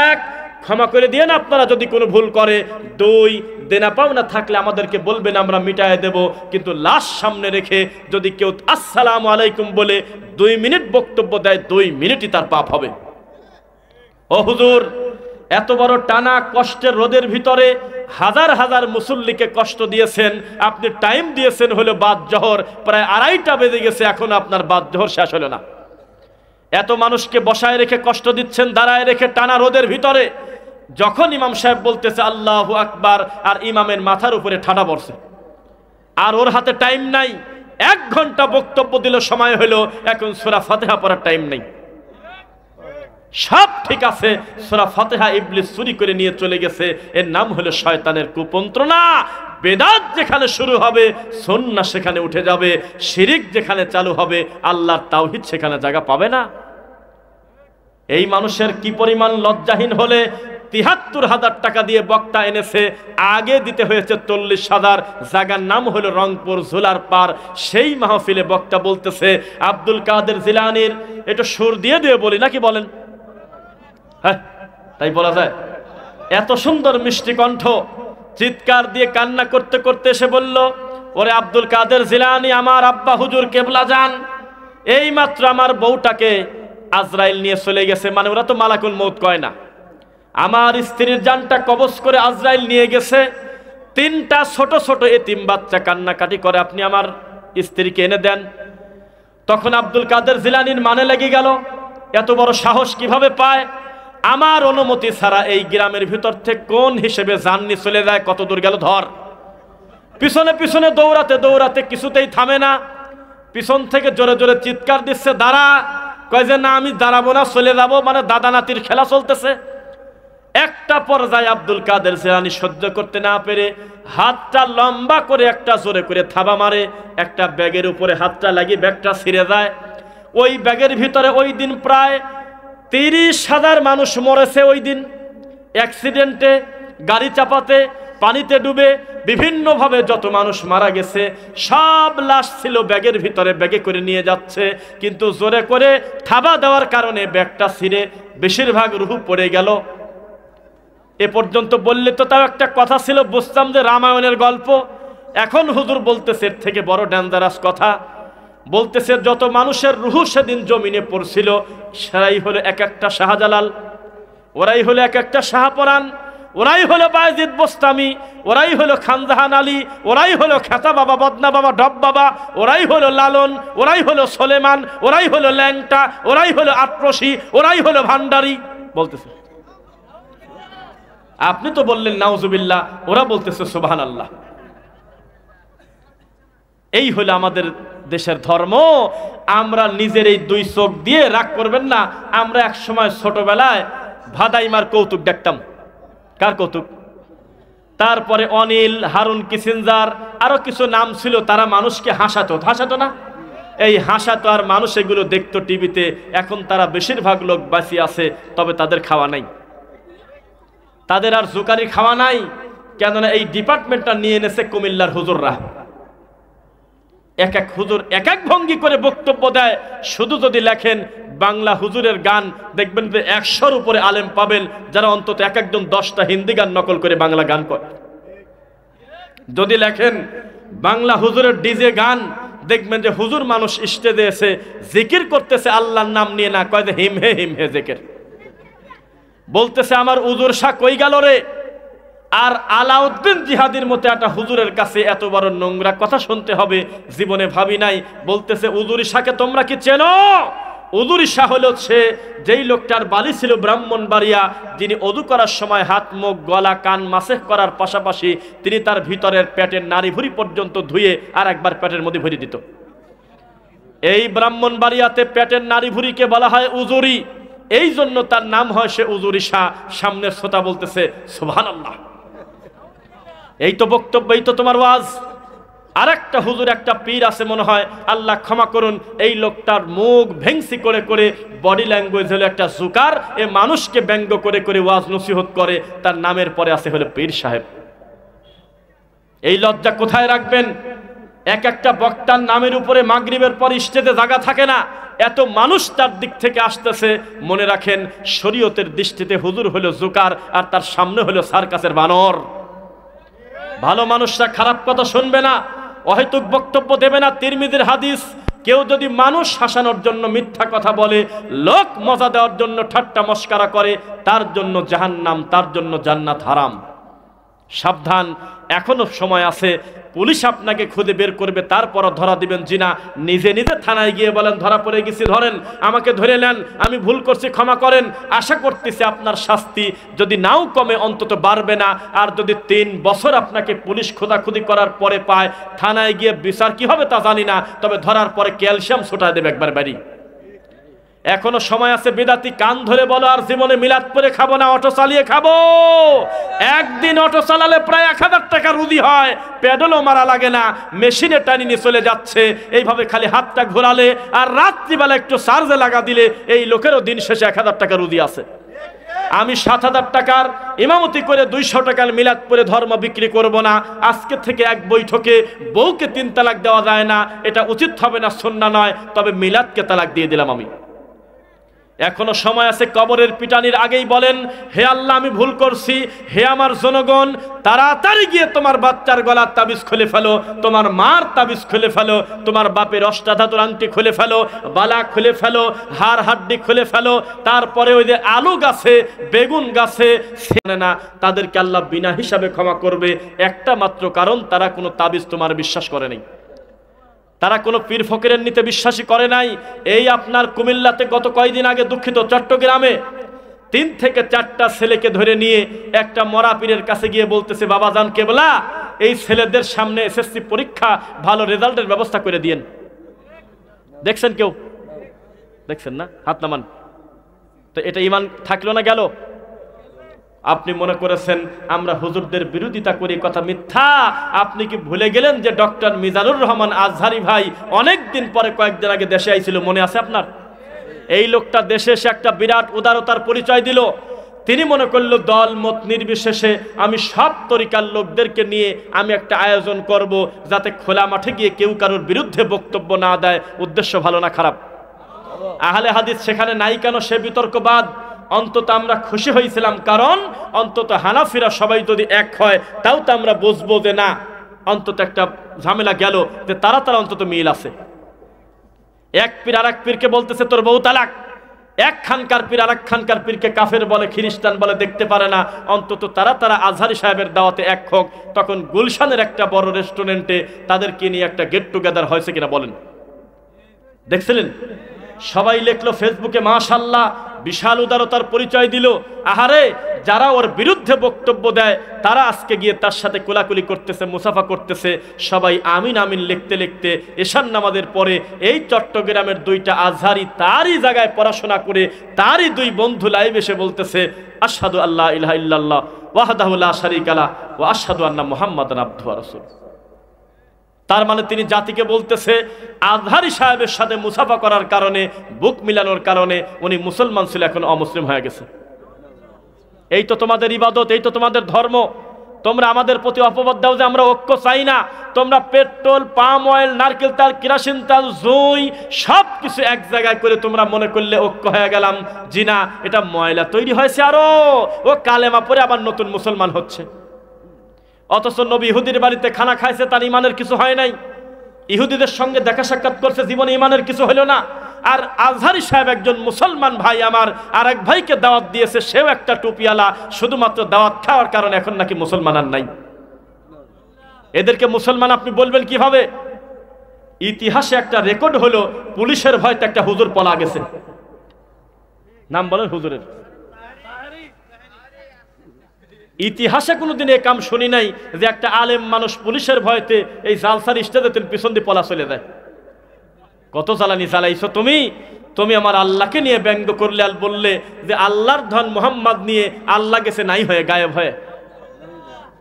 1, ক্ষমা করে দিয়েন আপনারা যদি কোনো ভুল করে। 2, দেনা পাওনা থাকলে আমাদেরকে বলবেন, আমরা মিটায় দেব। কিন্তু লাশ সামনে রেখে যদি কেউ আসসালামু আলাইকুম বলে 2 মিনিট বক্তব্য দেয়, 2 মিনিটই তার পাপ হবে। ও হুজুর, এত বড় টানা কষ্টের রোদের ভিতরে হাজার হাজার মুসল্লিকে কষ্ট দিয়েছেন, আপনি টাইম দিয়েছেন হলো বাদ জোহর, প্রায় 2:30 বেজে গেছে, এখন আপনার বাদ জোহর শেষ হলো না। এত মানুষকে বসায় রেখে কষ্ট দিচ্ছেন, দাঁড়ায় রেখে টানা রোদের ভিতরে। যখন ইমাম সাহেব বলতেছে আল্লাহু আকবার, আর ইমামের মাথার উপরে ঠাডা পড়ছে, আর ওর হাতে টাইম নাই। 1 ঘন্টা বক্তব্য দিল, সময় হলো, এখন সূরা ফাতিহা পড়ার টাইম নেই। সব ঠিক আছে, সূরা ফাতিহা ইবলিস চুরি করে নিয়ে চলে গেছে। এর নাম হলো শয়তানের কুমন্ত্রণা। বেদাত যেখানে শুরু হবে, সুন্নাহ সেখানে উঠে যাবে। শিরিক যেখানে চালু হবে, আল্লাহর তাওহীদ সেখানে জায়গা পাবে না। এই মানুষের কি পরিমাণ লজ্জাহীন হলে ৭৩,০০০ টাকা দিয়ে বক্তা এনেছে, আগে দিতে হয়েছে ৪০,০০০। জায়গার নাম হলো রংপুর ঝুলার পার। সেই মাহফিলে বক্তা বলতেছে আব্দুল কাদের জিলানীর, এটা সুর দিয়ে দিয়ে বলি নাকি বলেন? হ্যাঁ, তাই বলা যায়। এত সুন্দর মিষ্টি কণ্ঠ, চিৎকার দিয়ে কান্না করতে করতে এসে বলল, ওরে আব্দুল কাদের জিলানী, আমার আব্বা হুজুর কেবলা যান, এই মাত্র আমার বউটাকে আজরাইল নিয়ে চলে গেছে। মানে ওরা তো মালাকুল মউত কয় না। আমার স্ত্রীর জানটা কবজ করে আজরাইল নিয়ে গেছে। 3টা ছোট ছোট এতিম বাচ্চা কান্নাকাটি করে, আপনি আমার স্ত্রীকে এনে দেন। তখন আব্দুল কাদের জিলানীর মানে লেগে গেল, এত বড় সাহস কিভাবে পায়? আমার অনুমতি ছাড়া এই গ্রামের ভিতর থেকে কোন হিসেবে জাননি চলে যায়, কত দূর গেল ধর। পিছনে পিছনে দৌড়াতে দৌড়াতে কিছুতেই থামে না। পিছন থেকে জোরে জোরে চিৎকার দিচ্ছে, দাঁড়া। কয় যে না, আমি দাঁড়াবো না, চলে যাবো। মানে দাদা নাতির খেলা চলতেছে। একটা পর্যায়ে আব্দুল কাদের জিলানী সহ্য করতে না পেরে হাতটা লম্বা করে একটা জোরে করে থাবা মারে। একটা ব্যাগের উপরে হাতটা লাগিয়ে ব্যাগটা ছিঁড়ে যায়। ওই ব্যাগের ভিতরে ওই দিন প্রায় 30,000 মানুষ মরেছে। ওই দিন অ্যাক্সিডেন্টে, গাড়ি চাপাতে, পানিতে ডুবে, বিভিন্নভাবে যত মানুষ মারা গেছে সব লাশ ছিল ব্যাগের ভিতরে, ব্যাগে করে নিয়ে যাচ্ছে। কিন্তু জোরে করে থাবা দেওয়ার কারণে ব্যাগটা ছিঁড়ে বেশিরভাগ রূহ পড়ে গেল। এ পর্যন্ত বললে তো তাও একটা কথা ছিল, বুঝতাম যে রামায়ণের গল্প। এখন হুজুর বলতেছে এর থেকে বড় ডেঞ্জারাস কথা। বলতেছে যত মানুষের রূহ সেদিন জমিনে পড়ছিল, সেরাই হলো এক একটা শাহজালাল, ওরাই হলো এক একটা শাহপরাণ। ওরাই হলো বায়েজিদ বোস্তামি, ওরাই হলো খানজাহান আলী, ওরাই হলো খেতা বাবা, বদনা বাবা, ডব বাবা, ওরাই হলো লালন, ওরাই হলো সোলেমান, ওরাই হলো ল্যাংটা, ওরাই হলো আটরশি, ওরাই হলো ভান্ডারি বলতেছে। আপনি তো বললেন নাউজুবিল্লাহ, ওরা বলতেছে সুবহানাল্লাহ। এই হলো আমাদের দেশের ধর্ম। আমরা নিজের এই দুই চোখ দিয়ে রাগ করবেন না। আমরা এক সময় ছোটবেলায় ভাদাইমার কৌতুক দেখতাম। কার কৌতুক? তারপরে অনিল, হারুন কিসিঞ্জার, আরো কিছু নাম ছিল, তারা মানুষকে হাসাতো না? এই হাসাতো আর মানুষ এগুলো দেখতো টিভিতে। এখন তারা বেশিরভাগ লোক বাঁচি আছে, তবে তাদের খাওয়া নাই, তাদের আর জোকারি খাওয়া নাই। কেননা এই ডিপার্টমেন্টটা নিয়ে এনেছে কুমিল্লার হুজুররা। এক এক হুজুর এক এক ভঙ্গি করে বক্তব্য দেয়। শুধু যদি লেখেন বাংলা হুজুরের গান, দেখবেন যে 100-র উপরে আলেম পাবেন যারা অন্তত এক একজন 10টা হিন্দি গান নকল করে বাংলা গান করে। যদি লেখেন বাংলা হুজুরের ডিজে গান, দেখবেন যে হুজুর মানুষ স্টেজে এসে জিকির করতেছে, আল্লাহর নাম নিয়ে না, কয় যে হিম হে জিকির বলতেছে। আমার উজুর শাহ কই গেল রে? আর আলাউদ্দিন জিহাদির মতো একটা হুজুরের কাছে এত বড় নোংরা কথা শুনতে হবে জীবনে ভাবি নাই। বলতেছে উজুরি শাহকে তোমরা কি চেনো? উজুরি শাহ হলো সে যেই লোকটার বাড়ি ছিল ব্রাহ্মণবাড়িয়া, যিনি ওযু করার সময় হাত, মুখ, গলা, কান মাসেহ করার পাশাপাশি তিনি তার ভিতরের পেটের নাড়ি ভুঁড়ি পর্যন্ত ধুয়ে আর একবার পেটের মধ্যে ভরে দিত। এই ব্রাহ্মণবাড়িয়াতে পেটের নাড়ি ভুঁড়িকে বলা হয় উজুরি, এই জন্য তার নাম হয় সে উজুরি শাহ। সামনের শ্রোতা বলতেছে সুবহানাল্লাহ। এই তো বক্তব্য, এই তো তোমার ওয়াজ। আর একটা হুজুর, একটা পীর আছে মনে হয়, আল্লাহ ক্ষমা করুন, এই লোকটার মুখ ভেংসি করে করে বডি ল্যাঙ্গুয়েজ হলো একটা জুকার। এ মানুষকে ব্যঙ্গ করে করে ওয়াজ নসিহত করে, তার নামের পরে আছে হলো পীর সাহেব। এই লজ্জা কোথায় রাখবেন? এক একটা বক্তার নামের উপরে মাগরিবের পর স্টেজে জায়গা থাকে না, এত মানুষ তার দিক থেকে আসতেছে। মনে রাখেন শরীয়তের দৃষ্টিতে হুজুর হলো জুকার, আর তার সামনে হলো সার্কাসের বানর। ভালো মানুষরা খারাপ কথা শুনবে না, অহেতুক বক্তব্য দেবে না। তিরমিজির হাদিস, কেউ যদি মানুষ হাসানোর জন্য মিথ্যা কথা বলে, লোক মজা দেওয়ার জন্য ঠাট্টা মস্কারা করে, তার জন্য জাহান্নাম, তার জন্য জান্নাত হারাম। সাবধান, এখনো সময় আছে। পুলিশ আপনাকে খুঁজে বের করবে, তারপরও ধরা দিবেন জিনা। নিজে নিজে থানায় গিয়ে বলেন ধরা পড়ে গেছি, ধরেন আমাকে, ধরে নেন, আমি ভুল করছি, ক্ষমা করেন। আশা করতেছি আপনার শাস্তি যদি নাও কমে অন্তত বাড়বে না। আর যদি 3 বছর আপনাকে পুলিশ খোঁজাখুঁজি করার পরে পায়, থানায় গিয়ে বিচার কি হবে তা জানি না, তবে ধরার পরে ক্যালসিয়াম ছোটায় দেবে একবার বাড়ি। এখনো সময় আছে। বিদাতি কান ধরে বলো আর জীবনে মিলাদ পরে খাবো না, অটো চালিয়ে খাবো। একদিন অটো চালালে প্রায় 1000 টাকা রুজি হয়, পেডেলও মারা লাগে না, মেশিনে টানি নিয়ে চলে যাচ্ছে। এইভাবে খালি হাতটা ঘোরালে আর রাত্রিবেলা একটু চার্জে লাগা দিলে এই লোকেরও দিন শেষে 1000 টাকা রুজি আছে। আমি 7000 টাকার ইমামতি করে 200 টাকার মিলাদ পরে ধর্ম বিক্রি করব না। আজকে থেকে এক বৈঠকে বউকে 3 তালাক দেওয়া যায় না, এটা উচিত হবে না, সুন্নাহ নয়। তবে মিলাদকে তালাক দিয়ে দিলাম আমি। এখনো সময় আছে। কবরের পিটানির আগেই বলেন, হে আল্লাহ আমি ভুল করছি, হে আমার জনগণ, তাড়াতাড়ি গিয়ে তোমার বাচ্চার গলার তাবিজ খুলে ফেলো, তোমার মার তাবিজ খুলে ফেলো, তোমার বাপের অষ্টাধাতুর আংটি খুলে ফেলো, বালা খুলে ফেলো, হাড় হাড্ডি খুলে ফেলো। তারপরে ওই যে আলু গাছে, বেগুন গাছে না, তাদেরকে আল্লাহ বিনা হিসাবে ক্ষমা করবে। একটা মাত্র কারণ, তারা কোনো তাবিজ তোমার বিশ্বাস করে নেই, তারা কোনো পীর ফকিরের নিতে বিশ্বাসী করে নাই। এই আপনার কুমিল্লাতে গত কয়েকদিন আগে, দুঃখিত, চট্টগ্রামে 3 থেকে 4টা ছেলেকে ধরে নিয়ে একটা মরা পীরের কাছে গিয়ে বলতেছে, বাবা জান কেবলা, এই ছেলেদের সামনে এসএসসি পরীক্ষা ভালো রেজাল্টের ব্যবস্থা করে দিয়েন। দেখছেন কেউ? দেখছেন না? হাত নামান। তো এটা ইমান থাকলো না গেল? আপনি মনে করেছেন আমরা হুজুরদের বিরোধিতা করি, কথা মিথ্যা। আপনি কি ভুলে গেলেন যে ডক্টর মিজানুর রহমান আজহারি ভাই অনেক দিন পরে, কয়েকদিন আগে দেশে আইছিল, মনে আছে আপনার? এই লোকটা দেশে এসে একটা বিরাট উদারতার পরিচয় দিল। তিনি মনে করলো দল মত নির্বিশেষে আমি সব তরিকার লোকদেরকে নিয়ে আমি একটা আয়োজন করব, যাতে খোলা মাঠে গিয়ে কেউ কারোর বিরুদ্ধে বক্তব্য না দেয়। উদ্দেশ্য ভালো না খারাপ? আহলে হাদিস সেখানে নাই কেন? সে বিতর্কবাদ। অন্তত আমরা খুশি হয়েছিলাম, কারণ অন্তত হানাফিরা সবাই যদি এক হয়, তাও তো আমরা বুঝবো যে না, অন্তত একটা ঝামেলা গেল, যে তারা অন্তত মিল আছে। এক পীর আর এক পীরকে বলতেছে তোর বউ তালাক, এক খানকার পীর আর এক খানকার পীরকে কাফের বলে, খ্রিস্টান বলে দেখতে পারে না, অন্তত তারা আজহারি সাহেবের দাওয়াতে এক হোক। তখন গুলশানের একটা বড় রেস্টুরেন্টে তাদেরকে নিয়ে একটা গেট টুগেদার হয়েছে কিনা বলেন, দেখছিলেন? সবাই লিখলো ফেসবুকে, মাশাআল্লাহ বিশাল উদারতার পরিচয় দিল। আহারে, যারা ওর বিরুদ্ধে বক্তব্য দেয় তারা আজকে গিয়ে তার সাথে কোলাকুলি করতেছে, মুসাফা করতেছে। সবাই আমিন আমিন লিখতে লিখতে এশার নামাজের পরে এই চট্টগ্রামের দুইটা আজহারি তারই জায়গায় পড়াশোনা করে তারই দুই বন্ধু লাইভ এসে বলতেছে, আশহাদু আল্লা ইলাহা ইল্লাল্লাহ ওয়াহদাহু লা শারীকা লাহু ওয়া আশহাদু আন্না মুহাম্মাদান আবদুহু ওয়া রাসূলুহু। তার মানে তিনি জাতিকে বলতেছে আজহারি সাহেবের সাথে মুসাফা করার কারণে, বুক মিলানোর কারণে উনি মুসলমান ছিল, এখন অমুসলিম হয়ে গেছে। এই তো তোমাদের ইবাদত, এই তো তোমাদের ধর্ম। তোমরা আমাদের প্রতি অপবাদ দাও যে আমরা ঐক্য চাই না। তোমরা পেট্রোল, পাম অয়েল, নারকেল তেল, কেরোসিন তেল, জুই সব কিছু এক জায়গায় করে তোমরা মনে করলে ঐক্য হয়ে গেলাম। জিনা, এটা ময়লা তৈরি হয়েছে, আরো ও কালেমা পরে আবার নতুন মুসলমান হচ্ছে। অথচ নবী ইহুদির বাড়িতে খানা খাইছে, তার ইমানের কিছু হয় নাই। ইহুদিদের সঙ্গে দেখা সাক্ষাৎ করছে, জীবনে ইমানের কিছু হলো না। আর আজহারি সাহেব একজন মুসলমান ভাই আমার, আর এক ভাইকে দাওয়াত দিয়েছে, সেও একটা টুপিওয়ালা, শুধুমাত্র দাওয়াত খাওয়ার কারণে এখন নাকি মুসলমান আর নাই। এদেরকে মুসলমান আপনি বলবেন কিভাবে? ইতিহাসে একটা রেকর্ড হলো, পুলিশের ভয়তে একটা হুজুর পলা গেছে। নাম বলেন হুজুরের। ইতিহাসে কোনোদিন এ কাম শুনি নাই যে একটা আলেম মানুষ পুলিশের ভয়তে এই জালসার স্টেজের পিছন দিয়ে পলা চলে যায়। কত জ্বালানি চালাইছো তুমি আমার আল্লাহকে নিয়ে ব্যঙ্গ করলে আর বললে যে আল্লাহর ধন মুহাম্মদ নিয়ে আল্লাহ গেছে নাই হয়ে, গায়েব হয়ে।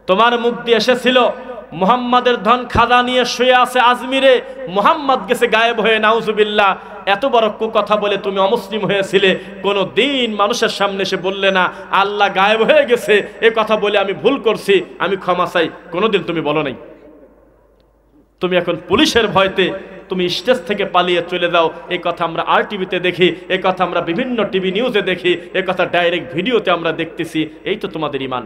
তোমার মুখ দিয়ে এসেছিল মুহাম্মাদের ধন খাজা নিয়ে শুয়ে আছে আজমিরে, মুহাম্মদ গেছে গায়েব হয়ে, নাউজুবিল্লাহ। এত বড় কথা বলে তুমি অমুসলিম হয়েছিলে, কোনো দিন মানুষের সামনে এসে বললে না আল্লাহ গায়েব হয়ে গেছে, এ কথা বলে আমি ভুল করছি, আমি ক্ষমা চাই, কোনোদিন তুমি বলো নাই। তুমি এখন পুলিশের ভয়তে তুমি স্টেজ থেকে পালিয়ে চলে যাও। এই কথা আমরা আর টিভিতে দেখি, এই কথা আমরা বিভিন্ন টিভি নিউজে দেখি, এই কথা ডাইরেক্ট ভিডিওতে আমরা দেখতেছি। এই তো তোমাদের ঈমান।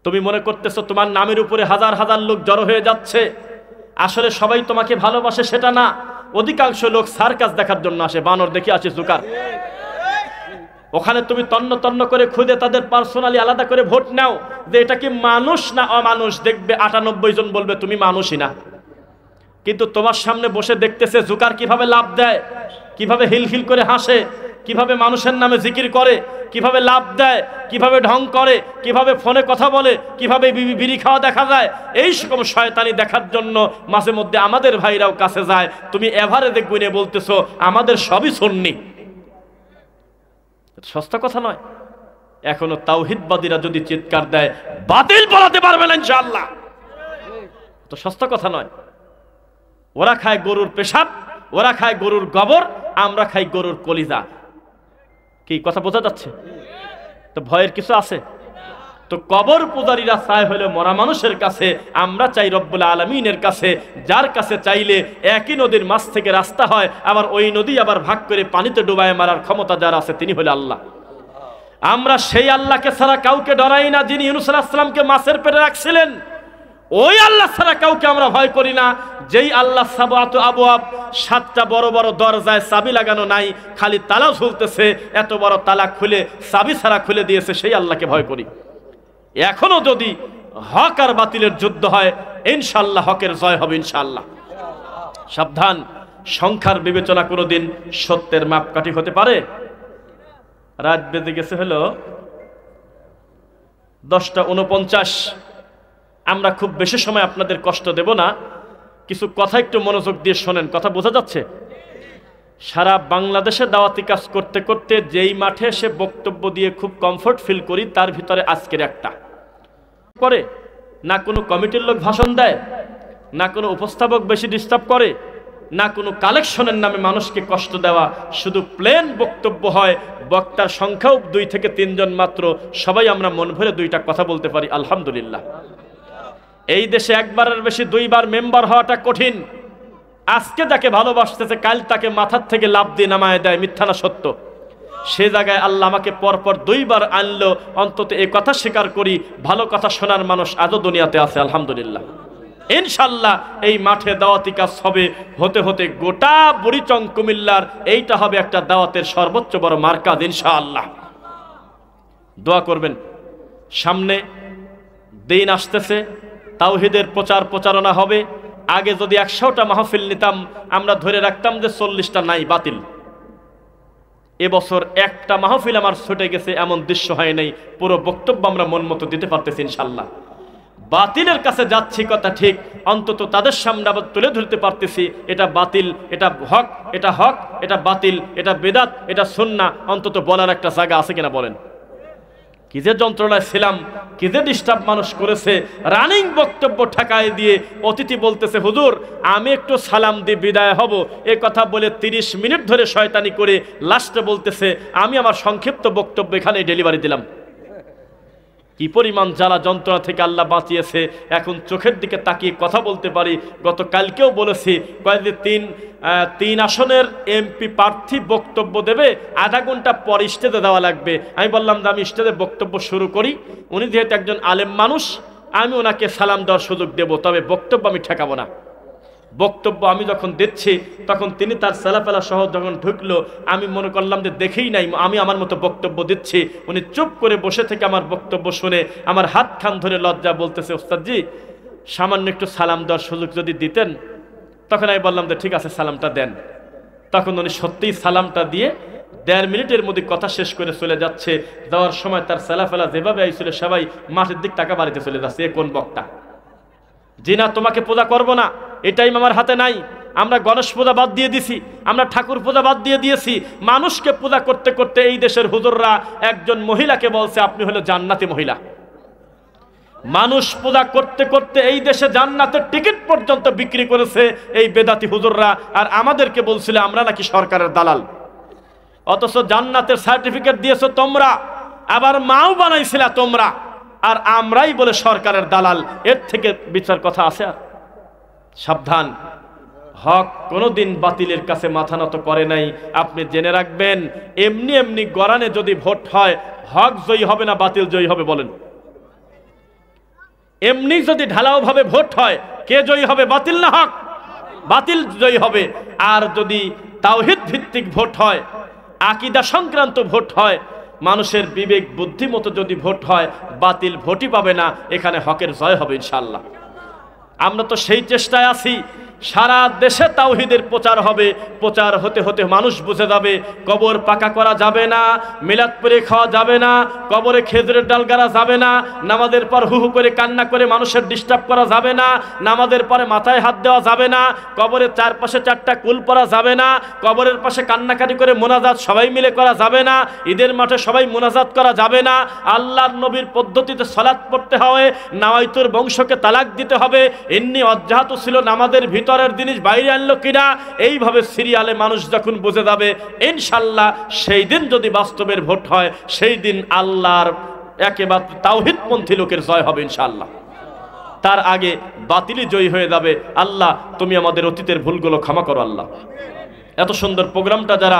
তুমি মনে করতেছো তোমার নামের উপরে হাজার হাজার লোক জড়ো হয়ে যাচ্ছে। আসলে সবাই তোমাকে ভালোবাসে সেটা না, অধিকাংশ লোক সার্কাস দেখার জন্য আসে। বানর দেখে আসে জোকার, ওখানে তুমি তন্ন তন্ন করে খুদে তাদের পার্সোনালি আলাদা করে ভোট নাও যে এটা কি মানুষ না অমানুষ। দেখবে 98 জন বলবে তুমি মানুষই না, কিন্তু তোমার সামনে বসে দেখতেছে জোকার কিভাবে লাভ দেয়, কিভাবে হিলহিল করে হাসে, কিভাবে মানুষের নামে জিকির করে, কিভাবে লাভ দেয়, কিভাবে ঢং করে, কিভাবে ফোনে কথা বলে, কিভাবে বিড়ি খাওয়া দেখা যায়। এই সকম শয়তানি দেখার জন্য মাঝে মধ্যে আমাদের ভাইরাও কাছে যায়। তুমি এভারেজে গুনে বলতেছো আমাদের সবই সুন্নি। সস্তা কথা নয়। এখনো তাওহীদবাদীরা যদি চিৎকার দেয় বাতিল বলাতে পারবে না ইনশাআল্লাহ, তো সস্তা কথা নয়। ওরা খায় গরুর পেশাব, ওরা খায় গরুর গোবর, আমরা খাই গরুর কলিজা। কি কথা বোঝা যাচ্ছে? তো ভয়ের কিছু আছে? তো কবর পূজারীরা চায় হলো মরা মানুষের কাছে, আমরা চাই রব্বুল আলামিনের কাছে, যার কাছে চাইলে একই নদীর মাছ থেকে রাস্তা হয়, আবার ওই নদী আবার ভাগ করে পানিতে ডুবায় মারার ক্ষমতা যার আছে তিনি হলো আল্লাহ। আমরা সেই আল্লাহকে ছাড়া কাউকে ডরাই না, যিনি ইউনূস আলাইহিস সালামকে মাছের পেটে রাখছিলেন। ওই আল্লাহ ছাড়া কাউকে আমরা ভয় করি না। যেই আল্লাহ সাবাতু আবওয়াব, 7টা বড় বড় দরজায় চাবি লাগানো নাই, খালি তালা ঝুলতেছে, এত বড় তালা খুলে চাবি ছাড়া খুলে দিয়েছে, সেই আল্লাহকে ভয় করি। এখনো যদি হক আর বাতিলের যুদ্ধ হয়, ইনশাআল্লাহ হকের জয় হবে ইনশাআল্লাহ। সাবধান, সংখ্যার বিবেচনা কোনোদিন সত্যের মাপকাঠি হতে পারে। রাত বেজে গেছে হলো 10:49। আমরা খুব বেশি সময় আপনাদের কষ্ট দেব না, কিছু কথা একটু মনোযোগ দিয়ে শোনেন। কথা বোঝা যাচ্ছে? সারা বাংলাদেশে দাওয়াতি কাজ করতে করতে যেই মাঠে এসে বক্তব্য দিয়ে খুব কমফোর্ট ফিল করি, তার ভিতরে আজকের একটা করে না কোনো কমিটির লোক ভাষণ দেয়, না কোনো উপস্থাপক বেশি ডিস্টার্ব করে, না কোনো কালেকশনের নামে মানুষকে কষ্ট দেওয়া, শুধু প্লেন বক্তব্য হয়। বক্তার সংখ্যাও 2 থেকে 3 জন মাত্র, সবাই আমরা মন ভরে 2টা কথা বলতে পারি, আলহামদুলিল্লাহ। এই দেশে একবারের বেশি 2বার মেম্বার হওয়াটা কঠিন। আজকে যাকে ভালোবাসতেছে কাল তাকে মাথার থেকে লাফ দিয়ে নামায় দেয়, মিথ্যা না সত্য? সে জায়গায় আল্লাহ আমাকে পরপর 2বার আনলো। অন্তত এই কথা স্বীকার করি, ভালো কথা শোনার মানুষ আজও দুনিয়াতে আছে, আলহামদুলিল্লাহ। ইনশাল্লাহ এই মাঠে দাওয়াতি কাজ হবে, হতে হতে গোটা বুড়িচং কুমিল্লার এইটা হবে একটা দাওয়াতের সর্বোচ্চ বড় মার্কাজ ইনশাআল্লাহ। দোয়া করবেন। সামনে দিন আসতেছে, তাওহীদের প্রচার প্রচারণা হবে। আগে যদি 100টা মাহফিল নিতাম, আমরা ধরে রাখতাম যে 40টা নাই, বাতিল। এবছর একটা মাহফিল আমার ছুটে গেছে এমন দৃশ্য হয় নাই। পুরো বক্তব্য আমরা মন মতো দিতে পারতেছি ইনশাল্লাহ। বাতিলের কাছে যাচ্ছি কথা ঠিক, অন্তত তাদের সামনে আবার তুলে ধরতে পারতেছি এটা বাতিল, এটা হক, এটা হক, এটা বাতিল, এটা বেদাত, এটা সুন্নাহ, অন্তত বলার একটা জায়গা আছে কিনা বলেন। কি যে যন্ত্রণায় ছিলাম, কি যে ডিস্টার্ব মানুষ করেছে। রানিং বক্তব্য ঠেকায় দিয়ে অতিথি বলতেছে, হুজুর আমি একটু সালাম দিয়ে বিদায় হব, এ কথা বলে 30 মিনিট ধরে শয়তানি করে লাস্টে বলতেছে আমি আমার সংক্ষিপ্ত বক্তব্য এখানে ডেলিভারি দিলাম। কি পরিমাণ জ্বালা যন্ত্রণা থেকে আল্লাহ বাঁচিয়েছে, এখন চোখের দিকে তাকিয়ে কথা বলতে পারি। গতকালকেও বলেছি, কয়েকদিন 3 আসনের এমপি প্রার্থী বক্তব্য দেবে, আধা ঘন্টা পর স্টেজে দেওয়া লাগবে। আমি বললাম যে আমি স্টেজে বক্তব্য শুরু করি, উনি যেহেতু একজন আলেম মানুষ, আমি ওনাকে সালাম দেওয়ার সুযোগ দেব, তবে বক্তব্য আমি ঠেকাবো না। বক্তব্য আমি যখন দিচ্ছি তখন তিনি তার সালাফেলা সহ যখন ঢুকলো, আমি মনে করলাম যে দেখেই নাই, আমি আমার মতো বক্তব্য দিচ্ছি। উনি চুপ করে বসে থেকে আমার বক্তব্য শুনে আমার হাত খান ধরে লজ্জা বলতেছে, ওস্তাদজি সামান্য একটু সালাম দেওয়ার সুযোগ যদি দিতেন। তখন আমি বললাম যে ঠিক আছে সালামটা দেন। তখন উনি সত্যিই সালামটা দিয়ে 1.5 মিনিটের মধ্যে কথা শেষ করে চলে যাচ্ছে। যাওয়ার সময় তার সালাফেলা যেভাবে আইছিল সবাই মাঠের দিক টাকা বাড়িতে চলে যাচ্ছে। এ কোন বক্তা? জি না, তোমাকে পূজা করবো না, এটাই আমার হাতে নাই। আমরা গণেশ পূজা বাদ দিয়ে দিছি, আমরা ঠাকুর পূজা বাদ দিয়ে দিয়েছি। মানুষকে পূজা করতে করতে এই দেশের হুজুররা একজন মহিলাকে বলছে আপনি হলো জান্নাতি মহিলা। মানুষ পূজা করতে করতে এই দেশে জান্নাতের টিকিট পর্যন্ত বিক্রি করেছে এই বেদাতি হুজুররা, আর আমাদেরকে বলছিল আমরা নাকি সরকারের দালাল। অথচ জান্নাতের সার্টিফিকেট দিয়েছো তোমরা, আবার মাও বানাইছিলা তোমরা, আর আমরাই বলে সরকারের দালাল। এর থেকে বিচার কথা আছে? আর সাবধান, হক কোনোদিন বাতিলের কাছে মাথা নত করে নাই। আপনি জেনে রাখবেন, এমনি এমনি গরানে যদি ভোট হয়, হক জয়ী হবে না বাতিল জয়ী হবে বলেন? এমনি যদি ঢালাও ভাবে ভোট হয়, কে জয়ী হবে, বাতিল না হক? বাতিল জয়ী হবে। আর যদি তাওহীদ ভিত্তিক ভোট হয়, আকীদা সংক্রান্ত ভোট হয়, মানুষের বিবেক বুদ্ধি মতো যদি ভোট হয়, বাতিল ভোটই পাবে না, এখানে হকের জয় হবে ইনশাআল্লাহ। আমরা তো সেই চেষ্টায় আছি। সারা দেশে তাওহীদের প্রচার হবে। প্রচার হতে হতে মানুষ বুঝে যাবে কবর পাকা করা যাবে না, মিলাদ পড়ে খাওয়া যাবে না, কবরে খেজুরের ডাল গাড়া যাবে না, নামাজের পর হু হু করে কান্না করে মানুষের ডিস্টার্ব করা যাবে না, নামাজের পরে মাথায় হাত দেওয়া যাবে না, কবরের চারপাশে 4টা কুল পরা যাবে না, কবরের পাশে কান্নাকাটি করে মোনাজাত সবাই মিলে করা যাবে না, ঈদের মাঠে সবাই মোনাজাত করা যাবে না, আল্লাহর নবীর পদ্ধতিতে সালাত পড়তে হবে, নাওয়াইতুর বংশকে তালাক দিতে হবে, এমনি অজ্জাহাত ছিল নামাজের ভিতরের জিনিস বাইরে আনলো কিনা, এইভাবে সিরিয়ালে মানুষ যখন বুঝে যাবে ইনশাআল্লাহ, সেই দিন যদি বাস্তবের ভোট হয়, সেই দিন আল্লাহর একেবারে তাওহীদপন্থী লোকের জয় হবে ইনশাআল্লাহ। তার আগে বাতিলই জয়ী হয়ে যাবে। আল্লাহ তুমি আমাদের অতীতের ভুলগুলো ক্ষমা করো আল্লাহ। এত সুন্দর প্রোগ্রামটা যারা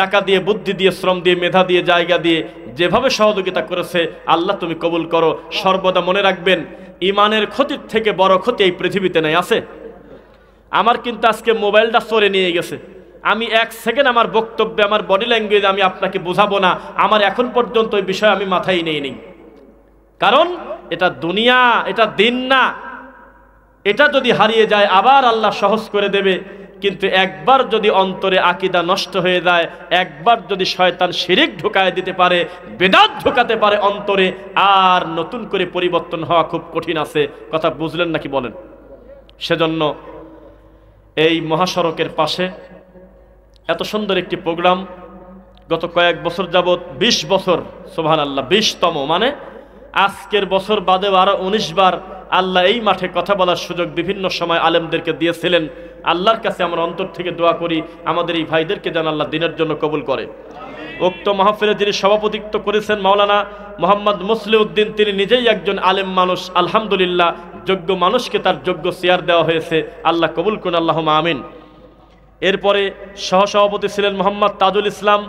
টাকা দিয়ে, বুদ্ধি দিয়ে, শ্রম দিয়ে, মেধা দিয়ে, জায়গা দিয়ে যেভাবে সহযোগিতা করেছে, আল্লাহ তুমি কবুল করো। সর্বদা মনে রাখবেন, ইমানের ক্ষতির থেকে বড় ক্ষতি এই পৃথিবীতে নাই। আছে? আমার কিন্তু আজকে মোবাইলটা চোরে নিয়ে গেছে। আমি 1 সেকেন্ড আমার বক্তব্যে, আমার বডি ল্যাঙ্গুয়েজ আমি আপনাকে বোঝাবো না। আমার এখন পর্যন্ত ওই বিষয় আমি মাথায় নেই। কারণ এটা দুনিয়া, এটা দিন না। এটা যদি হারিয়ে যায় আবার আল্লাহ সহজ করে দেবে। কিন্তু একবার যদি অন্তরে আকীদা নষ্ট হয়ে যায়, একবার যদি শয়তান শিরিক ঢুকায় দিতে পারে, বেদাত ঢুকাতে পারে অন্তরে, আর নতুন করে পরিবর্তন হওয়া খুব কঠিন আছে। কথা বুঝলেন নাকি বলেন? সেজন্য এই মহাসড়কের পাশে এত সুন্দর একটি প্রোগ্রাম গত কয়েক বছর যাবৎ, 20 বছর, সুবহানাল্লাহ, 20তম, মানে আজকের বছর বাদেও আরো 19 বার আল্লাহ এই মাঠে কথা বলার সুযোগ বিভিন্ন সময় আলেমদেরকে দিয়েছিলেন। আল্লাহর কাছে আমরা অন্তর থেকে দোয়া করি আমাদের এই ভাইদেরকে যেন আল্লাহ দিনের জন্য কবুল করে। উক্ত মাহফিলে যিনি সভাপতিত্ব করেছেন মাওলানা মোহাম্মদ মুসলিউদ্দিন, তিনি নিজেই একজন আলেম মানুষ। আলহামদুলিল্লাহ, যোগ্য মানুষকে তার যোগ্য চেয়ার দেওয়া হয়েছে। আল্লাহ কবুল করুন, আল্লাহুম্মা আমিন। এরপরে সহসভাপতি ছিলেন মোহাম্মদ তাজুল ইসলাম,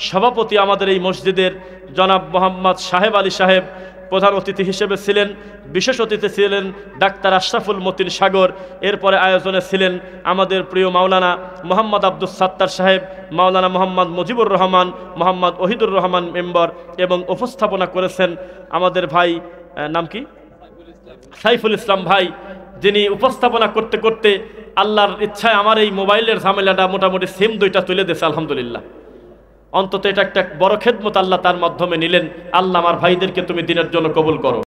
সভাপতি আমাদের এই মসজিদের জনাব মোহাম্মদ সাহেব আলী সাহেব, প্রধান অতিথি হিসেবে ছিলেন। বিশেষ অতিথি ছিলেন ডাক্তার আশরাফুল মতিন সাগর। এরপরে আয়োজনে ছিলেন আমাদের প্রিয় মাওলানা মোহাম্মদ আব্দুস সাত্তার সাহেব, মাওলানা মোহাম্মদ মুজিবুর রহমান, মোহাম্মদ ওহিদুর রহমান মেম্বার, এবং উপস্থাপনা করেছেন আমাদের ভাই নাম কি সাইফুল ইসলাম ভাই, যিনি উপস্থাপনা করতে করতে আল্লাহর ইচ্ছায় আমার এই মোবাইলের ঝামেলাটা মোটামুটি সেম 2টা তুলে দিয়েছে আলহামদুলিল্লাহ। অন্তত এটা একটা বড় খেদমত আল্লাহ তার মাধ্যমে নিলেন। আল্লাহ আমার ভাইদেরকে তুমি দিনের জন্য কবুল করো।